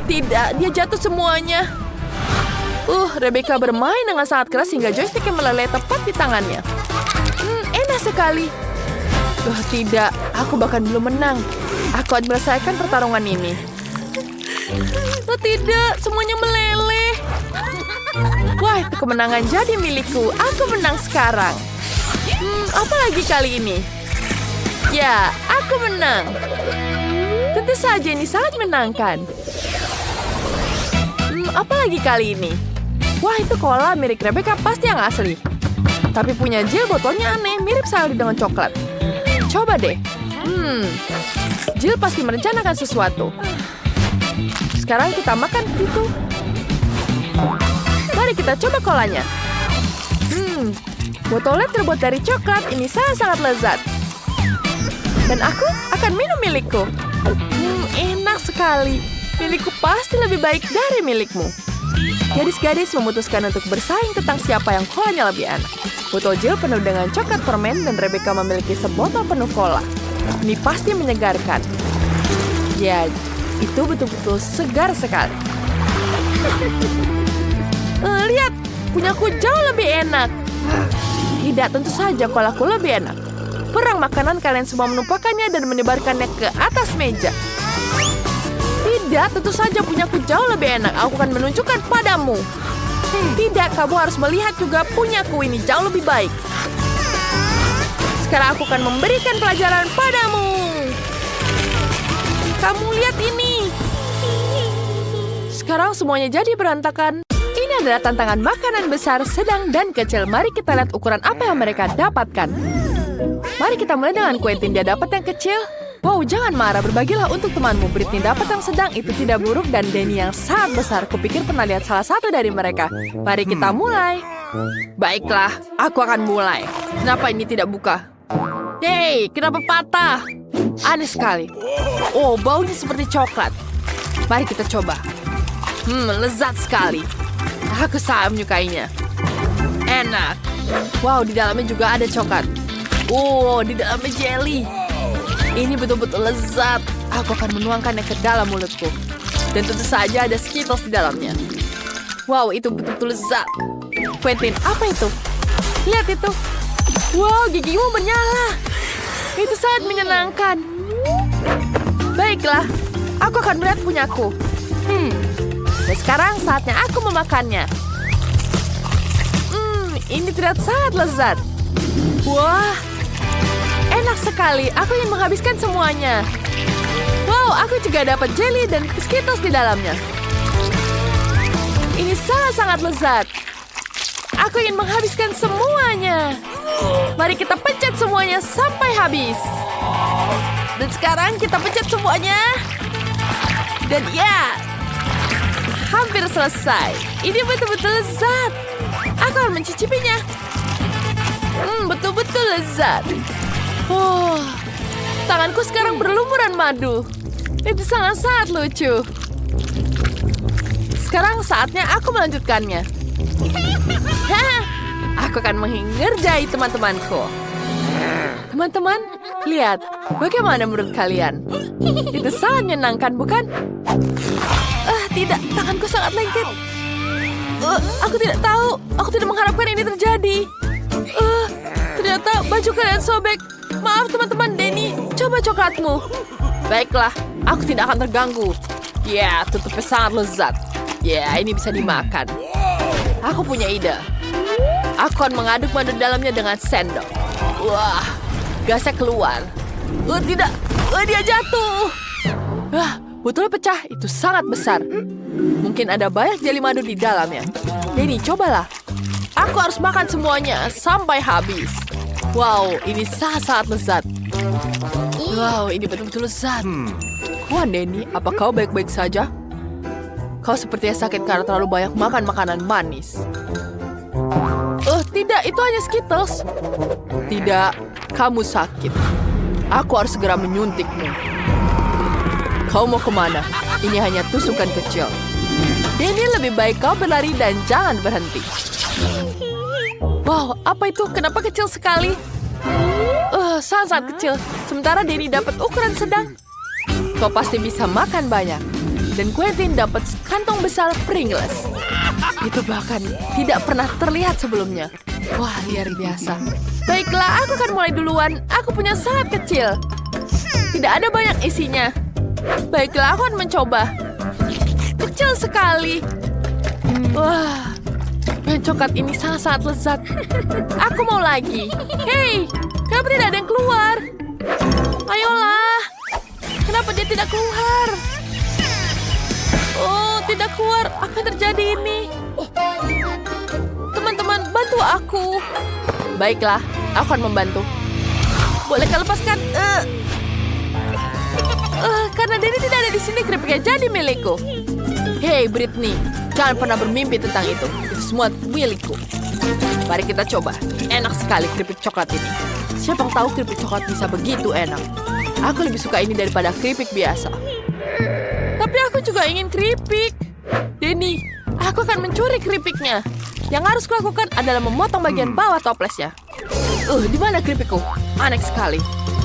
Tidak, dia jatuh semuanya. Rebecca bermain dengan sangat keras hingga joysticknya meleleh tepat di tangannya. Enak sekali. Tidak, aku bahkan belum menang. Aku akan menyelesaikan pertarungan ini. Tidak, semuanya meleleh. Wah, itu kemenangan jadi milikku. Aku menang sekarang. Apa lagi kali ini? Ya, aku menang. Tentu saja ini sangat menyenangkan. Apa lagi kali ini? Wah, itu cola mirip Rebecca pasti yang asli. Tapi punya Jill botolnya aneh, mirip sekali dengan coklat. Coba deh. Jill pasti merencanakan sesuatu. Sekarang kita makan itu. Mari kita coba kolanya. Botolnya terbuat dari coklat, ini sangat-sangat lezat. Dan aku akan minum milikku. Enak sekali. Milikku pasti lebih baik dari milikmu. Gadis-gadis memutuskan untuk bersaing tentang siapa yang kolanya lebih enak. Botol Jill penuh dengan coklat permen dan Rebecca memiliki sebotol penuh cola. Ini pasti menyegarkan. Ya, itu betul-betul segar sekali. Lihat, punyaku jauh lebih enak. Tidak, tentu saja kolaku lebih enak. Perang makanan kalian semua menumpahkannya dan menyebarkannya ke atas meja. Tidak, tentu saja punyaku jauh lebih enak. Aku akan menunjukkan padamu. Tidak, kamu harus melihat juga punyaku ini jauh lebih baik. Sekarang aku akan memberikan pelajaran padamu. Kamu lihat ini. Sekarang semuanya jadi berantakan. Ini adalah tantangan makanan besar, sedang, dan kecil. Mari kita lihat ukuran apa yang mereka dapatkan. Mari kita mulai dengan Quentin. Dia dapat yang kecil. Wow, jangan marah. Berbagilah untuk temanmu. Britney dapat yang sedang. Itu tidak buruk. Dan Danny yang sangat besar. Kupikir pernah lihat salah satu dari mereka. Mari kita mulai. Baiklah, aku akan mulai. Kenapa ini tidak buka? Hey, kenapa patah? Aneh sekali. Oh, baunya seperti coklat. Mari kita coba. Lezat sekali. Aku sangat menyukainya. Enak. Wow, di dalamnya juga ada coklat. Oh, di dalamnya jelly. Ini betul-betul lezat. Aku akan menuangkannya ke dalam mulutku. Dan tentu saja ada Skittles di dalamnya. Wow, itu betul-betul lezat. Quentin, apa itu? Lihat itu. Wow, gigimu menyala. Itu sangat menyenangkan. Baiklah, aku akan melihat punyaku. Dan sekarang saatnya aku memakannya. Ini terlihat sangat lezat. Wah, enak sekali. Aku ingin menghabiskan semuanya. Wow, aku juga dapat jelly dan Skittles di dalamnya. Ini sangat-sangat lezat. Aku ingin menghabiskan semuanya. Mari kita pencet semuanya sampai habis. Dan sekarang kita pencet semuanya. Dan ya, hampir selesai. Ini betul-betul lezat. Aku akan mencicipinya. Betul-betul lezat. Oh, tanganku sekarang berlumuran madu. Itu sangat-sangat lucu. Sekarang saatnya aku melanjutkannya. Aku akan mengerjai teman-temanku. Teman-teman, Lihat, bagaimana menurut kalian? Itu sangat menyenangkan, bukan? Tidak, tanganku sangat lengket. Aku tidak tahu. Aku tidak mengharapkan ini terjadi. Ternyata baju kalian sobek. Maaf teman-teman, Denny. Coba coklatmu. Baiklah, aku tidak akan terganggu. Ya, tutupnya sangat lezat. Ya, ini bisa dimakan. Aku punya ide. Aku akan mengaduk madu dalamnya dengan sendok. Wah, gasnya keluar. Tidak, dia jatuh. Botolnya pecah, itu sangat besar. Mungkin ada banyak jeli madu di dalamnya. Denny, cobalah. Aku harus makan semuanya sampai habis. Wow, ini sangat-sangat lezat. Wow, ini betul-betul lezat. Wah, Denny, apa kau baik-baik saja? Kau sepertinya sakit karena terlalu banyak makan makanan manis. Tidak, itu hanya Skittles. Tidak, kamu sakit. Aku harus segera menyuntikmu. Kau mau kemana? Ini hanya tusukan kecil. Denny, lebih baik kau berlari dan jangan berhenti. Wow, apa itu? Kenapa kecil sekali? Sangat-sangat kecil. Sementara Denny dapat ukuran sedang. Kau pasti bisa makan banyak. Dan Quentin dapat kantong besar Pringles. Itu bahkan tidak pernah terlihat sebelumnya. Wah, luar biasa. Baiklah, aku akan mulai duluan. Aku punya sangat kecil. Tidak ada banyak isinya. Baiklah, aku akan mencoba. Kecil sekali. Wah, yang coklat ini sangat-sangat lezat. Aku mau lagi. Hei, kenapa tidak ada yang keluar? Ayolah. Kenapa dia tidak keluar? Tidak keluar. Apa yang terjadi ini? Teman-teman, bantu aku. Baiklah, aku akan membantu. Bolehkah lepaskan? Karena Denny tidak ada di sini, keripiknya jadi milikku. Hei, Britney, jangan pernah bermimpi tentang itu. Itu semua milikku. Mari kita coba. Enak sekali keripik coklat ini. Siapa yang tahu keripik coklat bisa begitu enak? Aku lebih suka ini daripada keripik biasa. Tapi aku juga ingin keripik. Denny, aku akan mencuri keripiknya. Yang harus kulakukan adalah memotong bagian bawah toplesnya. Di mana keripikku? Aneh sekali.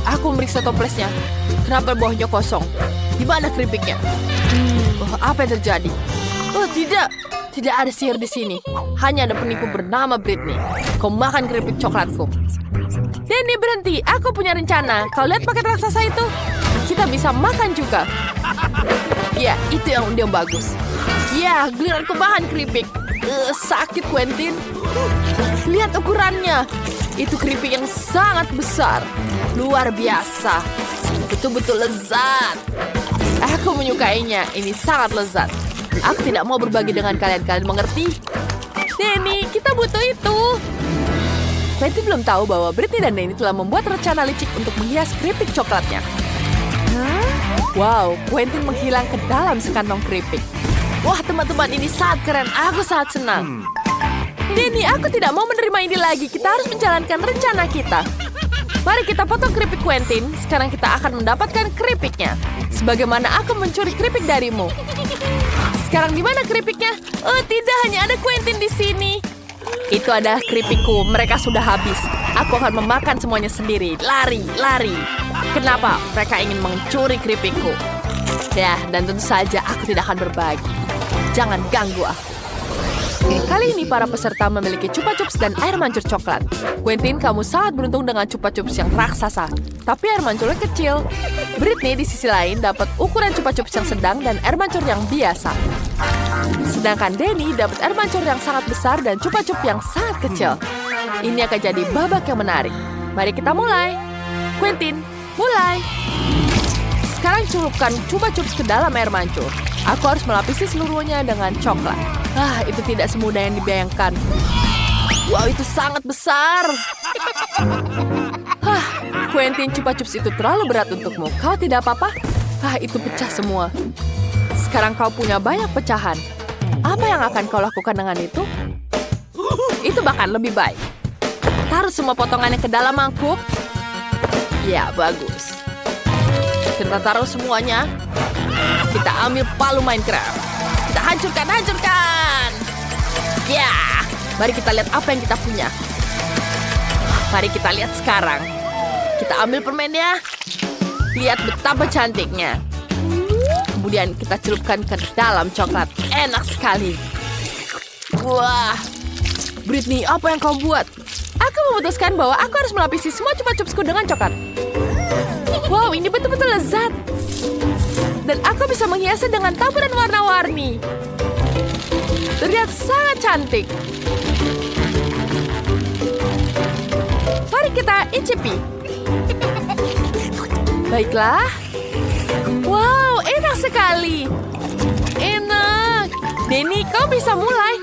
Aku memeriksa toplesnya. Kenapa bawahnya kosong? Di mana keripiknya? Apa yang terjadi? Tidak ada sihir di sini. Hanya ada penipu bernama Britney. Kau makan keripik coklatku. Denny, berhenti. Aku punya rencana. Kau lihat paket raksasa itu? Kita bisa makan juga. Ya, itu yang bagus. Ya, giliranku makan keripik. Sakit, Quentin. Lihat ukurannya. Itu keripik yang sangat besar. Luar biasa. Betul-betul lezat. Aku menyukainya. Ini sangat lezat. Aku tidak mau berbagi dengan kalian. Kalian mengerti? Denny, kita butuh itu. Quentin belum tahu bahwa Britney dan Denny telah membuat rencana licik untuk menghias keripik coklatnya. Wow, Quentin menghilang ke dalam sekantong keripik. Wah, teman-teman, ini sangat keren. Aku sangat senang. Denny, aku tidak mau menerima ini lagi. Kita harus menjalankan rencana kita. Mari kita potong keripik Quentin. Sekarang kita akan mendapatkan keripiknya. Sebagaimana aku mencuri keripik darimu. Sekarang di mana keripiknya? Tidak, hanya ada Quentin di sini. Itu adalah keripikku. Mereka sudah habis. Aku akan memakan semuanya sendiri. Lari, lari. Kenapa? Mereka ingin mencuri keripikku. Ya, dan tentu saja aku tidak akan berbagi. Jangan ganggu aku. Kali ini para peserta memiliki Chupa Chups dan air mancur coklat. Quentin, kamu sangat beruntung dengan Chupa Chups yang raksasa. Tapi air mancurnya kecil. Britney di sisi lain dapat ukuran Chupa Chups yang sedang dan air mancur yang biasa. Sedangkan Denny dapat air mancur yang sangat besar dan Chupa Chups yang sangat kecil. Ini akan jadi babak yang menarik. Mari kita mulai. Quentin, mulai. Sekarang celupkan Chupa Chups ke dalam air mancur. Aku harus melapisi seluruhnya dengan coklat. Itu tidak semudah yang dibayangkan. Wow, itu sangat besar. Quentin, Chupa Chups itu terlalu berat untukmu. Kau tidak apa-apa? Itu pecah semua. Sekarang kau punya banyak pecahan. Apa yang akan kau lakukan dengan itu? Itu bahkan lebih baik. Taruh semua potongannya ke dalam mangkuk. Ya, bagus. Kita taruh semuanya. Kita ambil palu Minecraft. Kita hancurkan. Ya, mari kita lihat apa yang kita punya. Mari kita lihat sekarang. Kita ambil permennya. Lihat betapa cantiknya. Kemudian kita celupkan ke dalam coklat. Enak sekali. Wah. Britney, apa yang kau buat? Aku memutuskan bahwa aku harus melapisi semua chupa chupsku dengan coklat. Wow, ini betul-betul lezat. Dan aku bisa menghiasnya dengan taburan warna-warni. Terlihat sangat cantik. Mari kita icipi. Baiklah. Wow, enak sekali. Enak. Denny, kau bisa mulai.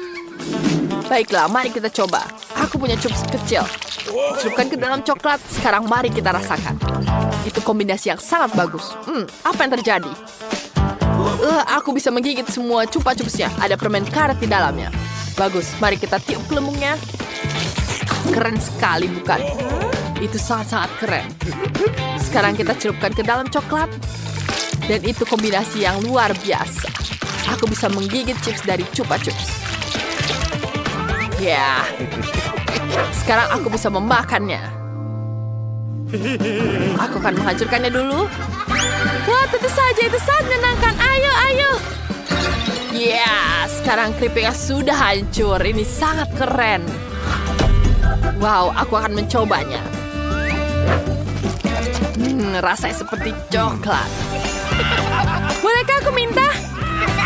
Baiklah, mari kita coba. Aku punya chups kecil. Celupkan ke dalam coklat. Sekarang mari kita rasakan. Itu kombinasi yang sangat bagus. Apa yang terjadi? Aku bisa menggigit semua chupa chupsnya. Ada permen karet di dalamnya. Bagus, mari kita tiup gelembungnya. Keren sekali, bukan? Itu sangat-sangat keren. Sekarang kita celupkan ke dalam coklat. Dan itu kombinasi yang luar biasa. Aku bisa menggigit chips dari chupa chups. Ya. Sekarang aku bisa memakannya. Aku akan menghancurkannya dulu. Wah, tentu saja itu sangat menyenangkan. Ayo, ayo. Ya, sekarang keripiknya sudah hancur. Ini sangat keren. Wow, aku akan mencobanya. Rasanya seperti coklat. Bolehkah aku minta?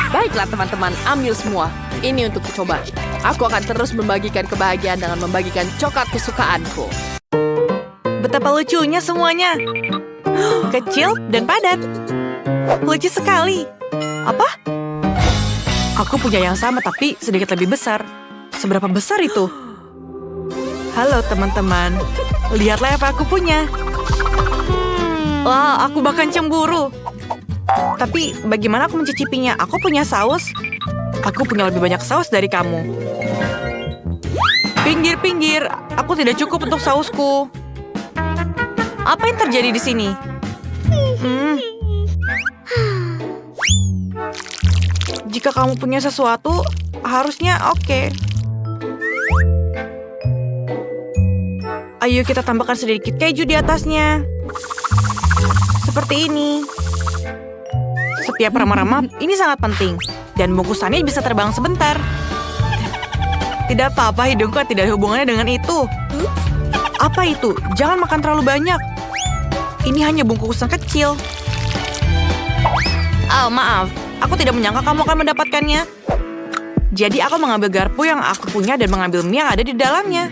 Baiklah teman-teman, ambil semua. Ini untuk coba. Aku akan terus membagikan kebahagiaan dengan membagikan coklat kesukaanku. Betapa lucunya semuanya. Kecil dan padat. Lucu sekali. Apa? Aku punya yang sama tapi sedikit lebih besar. Seberapa besar itu? Halo teman-teman. Lihatlah apa aku punya. Wah, aku bahkan cemburu. Tapi bagaimana aku mencicipinya? Aku punya saus. Aku punya lebih banyak saus dari kamu. Pinggir-pinggir. Aku tidak cukup untuk sausku. Apa yang terjadi di sini? Jika kamu punya sesuatu, harusnya oke. Ayo kita tambahkan sedikit keju di atasnya. Seperti ini. Setiap rama-rama ini sangat penting. Dan bungkusannya bisa terbang sebentar. Tidak apa-apa, hidungku tidak ada hubungannya dengan itu. Apa itu? Jangan makan terlalu banyak. Ini hanya bungkusan kecil. Oh, maaf. Aku tidak menyangka kamu akan mendapatkannya. Jadi aku mengambil garpu yang aku punya dan mengambil mie yang ada di dalamnya.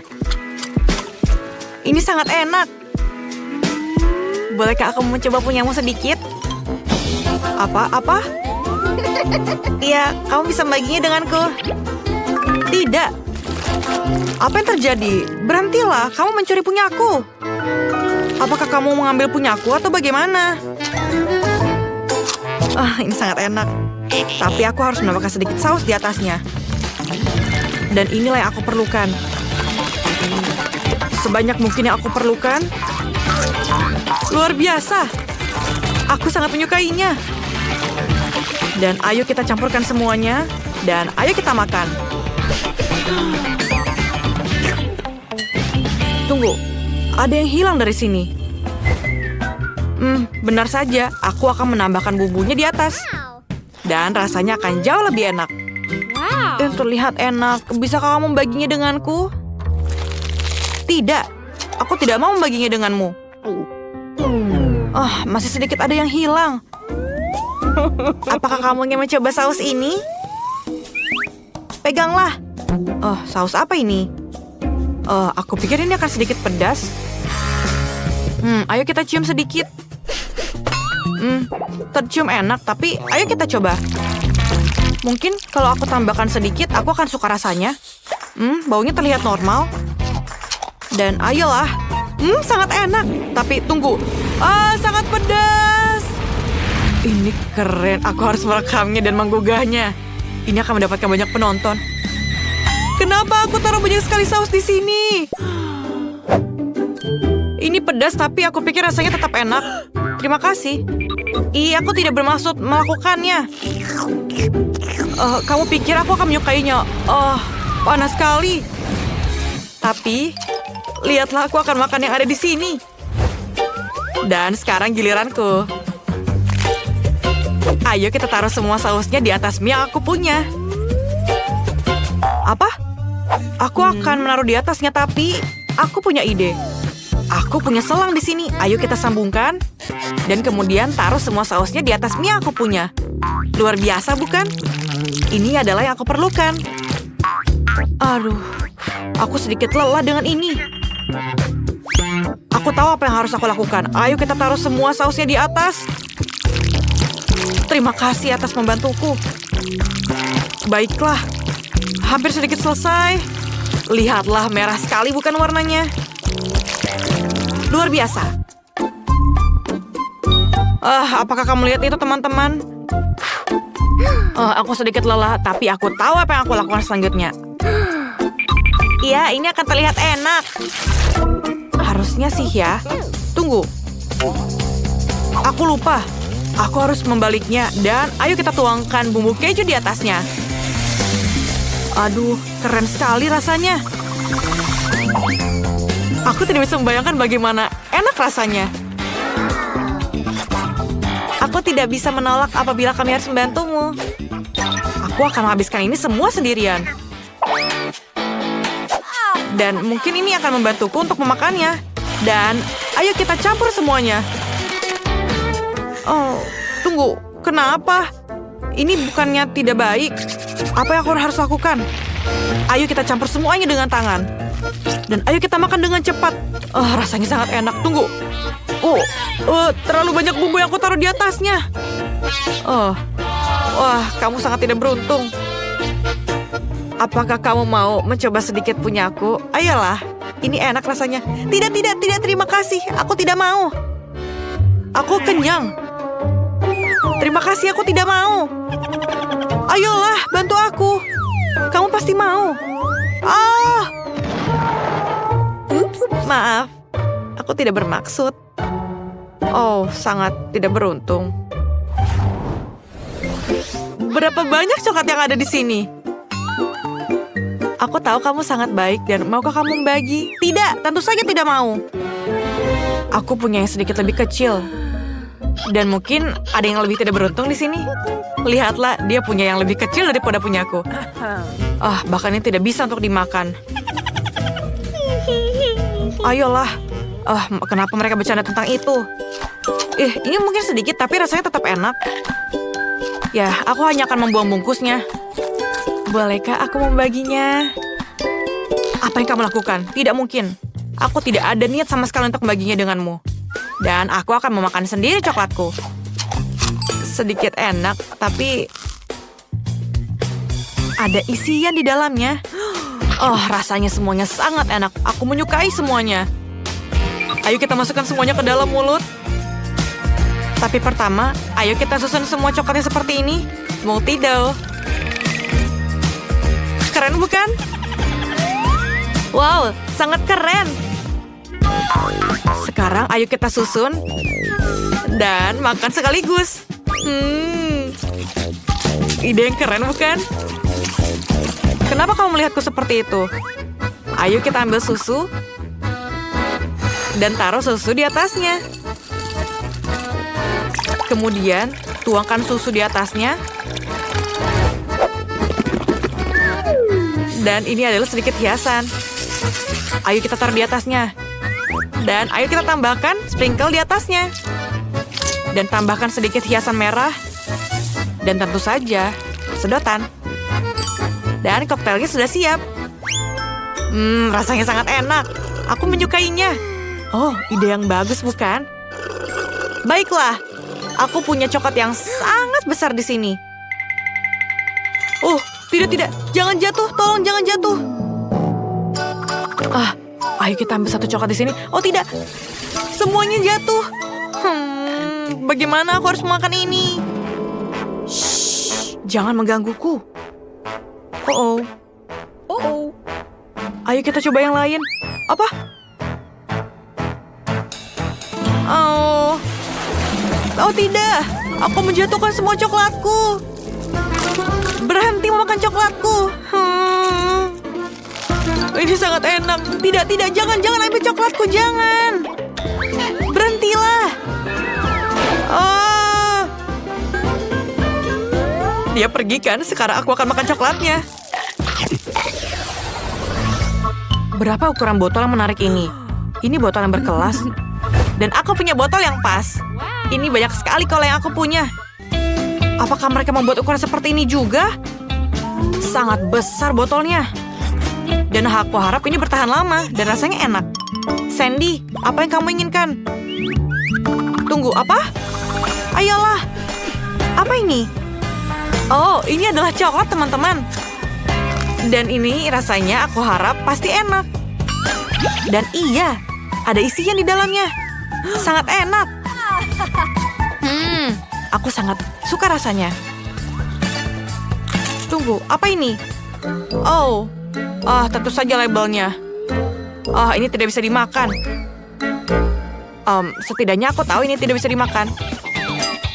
Ini sangat enak. Bolehkah aku mencoba punyamu sedikit? Apa? Iya, kamu bisa membaginya denganku. Tidak. Apa yang terjadi? Berhentilah, kamu mencuri punyaku. Apakah kamu mengambil punyaku atau bagaimana? Ini sangat enak. Tapi aku harus menambahkan sedikit saus di atasnya. Dan inilah yang aku perlukan. Sebanyak mungkin yang aku perlukan. Luar biasa. Aku sangat menyukainya. Dan ayo kita campurkan semuanya. Dan ayo kita makan. Tunggu. Ada yang hilang dari sini. Benar saja. Aku akan menambahkan bumbunya di atas. Dan rasanya akan jauh lebih enak. Dan terlihat enak. Bisakah kamu membaginya denganku? Tidak. Aku tidak mau membaginya denganmu. Masih sedikit ada yang hilang. Apakah kamu ingin mencoba saus ini? Peganglah. Saus apa ini? Aku pikir ini akan sedikit pedas. Ayo kita cium sedikit. Tercium enak, tapi ayo kita coba. Mungkin kalau aku tambahkan sedikit, aku akan suka rasanya. Baunya terlihat normal. Dan ayolah. Sangat enak. Tapi tunggu. Sangat pedas. Ini keren. Aku harus merekamnya dan menggugahnya. Ini akan mendapatkan banyak penonton. Kenapa aku taruh banyak sekali saus di sini? Ini pedas, tapi aku pikir rasanya tetap enak. Terima kasih. Aku tidak bermaksud melakukannya. Kamu pikir aku akan menyukainya? Panas sekali. Tapi, lihatlah aku akan makan yang ada di sini. Dan sekarang giliranku. Ayo kita taruh semua sausnya di atas mie yang aku punya. Apa? Aku akan menaruh di atasnya, tapi aku punya ide. Aku punya selang di sini. Ayo kita sambungkan. Dan kemudian taruh semua sausnya di atas mie yang aku punya. Luar biasa, bukan? Ini adalah yang aku perlukan. Aduh, aku sedikit lelah dengan ini. Aku tahu apa yang harus aku lakukan. Ayo kita taruh semua sausnya di atas. Terima kasih atas membantuku. Baiklah, hampir sedikit selesai. Lihatlah, merah sekali bukan warnanya? Luar biasa. Apakah kamu lihat itu, teman-teman? Aku sedikit lelah, tapi aku tahu apa yang aku lakukan selanjutnya. Iya, ini akan terlihat enak. Harusnya sih ya. Tunggu. Aku lupa. Aku harus membaliknya. Dan ayo kita tuangkan bumbu keju di atasnya. Aduh, keren sekali rasanya. Aku tidak bisa membayangkan bagaimana enak rasanya. Aku tidak bisa menolak apabila kami harus membantumu. Aku akan menghabiskan ini semua sendirian. Dan mungkin ini akan membantuku untuk memakannya. Dan ayo kita campur semuanya. Oh, tunggu. Kenapa? Ini bukannya tidak baik. Apa yang aku harus lakukan? Ayo kita campur semuanya dengan tangan. Dan ayo kita makan dengan cepat. Rasanya sangat enak. Tunggu. Terlalu banyak bumbu yang aku taruh di atasnya. Wah, kamu sangat tidak beruntung. Apakah kamu mau mencoba sedikit punya aku? Ayolah, ini enak rasanya. Tidak, terima kasih. Aku tidak mau. Aku kenyang. Terima kasih, aku tidak mau. Ayolah, bantu aku. Kamu pasti mau. Maaf, aku tidak bermaksud. Sangat tidak beruntung. Berapa banyak coklat yang ada di sini? Aku tahu kamu sangat baik dan maukah kamu membagi? Tidak, tentu saja tidak mau. Aku punya yang sedikit lebih kecil. Dan mungkin ada yang lebih tidak beruntung di sini. Lihatlah, dia punya yang lebih kecil daripada punyaku. Bahkan ini tidak bisa untuk dimakan. Ayolah. Kenapa mereka bercanda tentang itu? Ini mungkin sedikit tapi rasanya tetap enak. Ya, aku hanya akan membuang bungkusnya. Bolehkah aku membaginya? Apa yang kamu lakukan? Tidak mungkin. Aku tidak ada niat sama sekali untuk membaginya denganmu. Dan aku akan memakan sendiri coklatku. Sedikit enak, tapi ada isian di dalamnya. Rasanya semuanya sangat enak. Aku menyukai semuanya. Ayo kita masukkan semuanya ke dalam mulut. Tapi pertama, ayo kita susun semua coklatnya seperti ini. Mau tidak? Keren bukan? Wow, sangat keren. Sekarang ayo kita susun dan makan sekaligus. Ide yang keren bukan? Kenapa kamu melihatku seperti itu? Ayo kita ambil susu dan taruh susu di atasnya. Kemudian tuangkan susu di atasnya. Dan ini adalah sedikit hiasan. Ayo kita taruh di atasnya. Dan ayo kita tambahkan sprinkle di atasnya. Dan tambahkan sedikit hiasan merah. Dan tentu saja sedotan. Dan koktailnya sudah siap. Rasanya sangat enak. Aku menyukainya. Ide yang bagus bukan? Baiklah, aku punya coklat yang sangat besar di sini. Tidak. Jangan jatuh. Tolong jangan jatuh. Ayo kita ambil satu coklat di sini. Tidak. Semuanya jatuh. Bagaimana aku harus makan ini? Shh, jangan menggangguku. Ayo kita coba yang lain. Apa? Tidak. Aku menjatuhkan semua coklatku. Berhenti memakan coklatku. Ini sangat enak. Tidak. Jangan ambil coklatku. Jangan. Berhentilah. Dia pergi kan, sekarang aku akan makan coklatnya. Berapa ukuran botol yang menarik ini? Ini botol yang berkelas. Dan aku punya botol yang pas. Ini banyak sekali kalau yang aku punya. Apakah mereka membuat ukuran seperti ini juga? Sangat besar botolnya. Dan aku harap ini bertahan lama dan rasanya enak. Sandy, apa yang kamu inginkan? Tunggu, apa? Ayolah. Apa ini? Oh, ini adalah coklat, teman-teman. Dan ini rasanya aku harap pasti enak. Dan iya, ada isian di dalamnya. Sangat enak. Aku sangat suka rasanya. Tunggu, apa ini? Oh, tentu saja labelnya. Ini tidak bisa dimakan. Setidaknya aku tahu ini tidak bisa dimakan.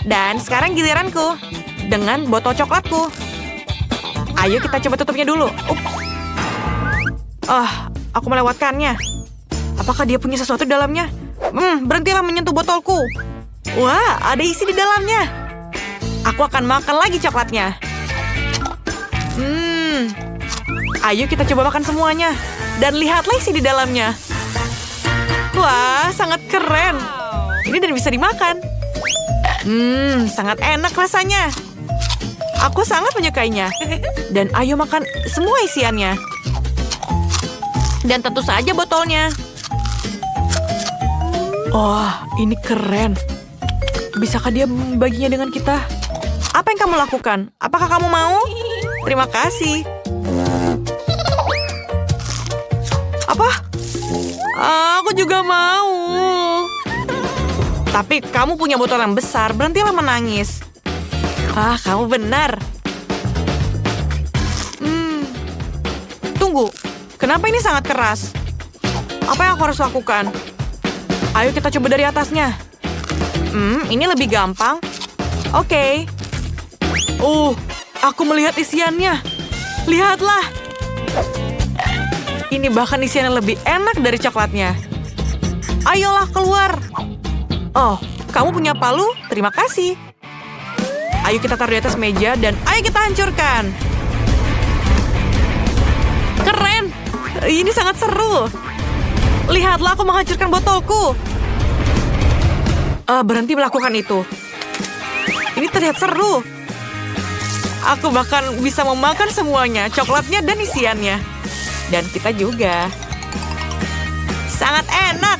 Dan sekarang giliranku dengan botol coklatku. Ayo kita coba tutupnya dulu. Aku melewatkannya. Apakah dia punya sesuatu di dalamnya? Berhentilah menyentuh botolku. Wah, ada isi di dalamnya. Aku akan makan lagi coklatnya. Ayo kita coba makan semuanya. Dan lihatlah isi di dalamnya. Wah, sangat keren. Ini dan bisa dimakan. Sangat enak rasanya. Aku sangat menyukainya. Dan ayo makan semua isiannya. Dan tentu saja botolnya. Ini keren. Bisakah dia membaginya dengan kita? Apa yang kamu lakukan? Apakah kamu mau? Terima kasih. Apa? Aku juga mau. Tapi kamu punya botol yang besar, berhentilah menangis. Kamu benar. Tunggu, kenapa ini sangat keras? Apa yang aku harus lakukan? Ayo kita coba dari atasnya. Ini lebih gampang. Oke. Aku melihat isiannya. Lihatlah. Ini bahkan isiannya lebih enak dari coklatnya. Ayolah keluar. Kamu punya palu? Terima kasih. Ayo kita taruh di atas meja dan ayo kita hancurkan. Keren. Ini sangat seru. Lihatlah aku menghancurkan botolku. Berhenti melakukan itu. Ini terlihat seru. Aku bahkan bisa memakan semuanya, coklatnya dan isiannya. Dan kita juga. Sangat enak.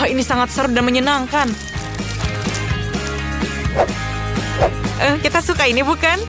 Ini sangat seru dan menyenangkan. Kita suka ini, bukan?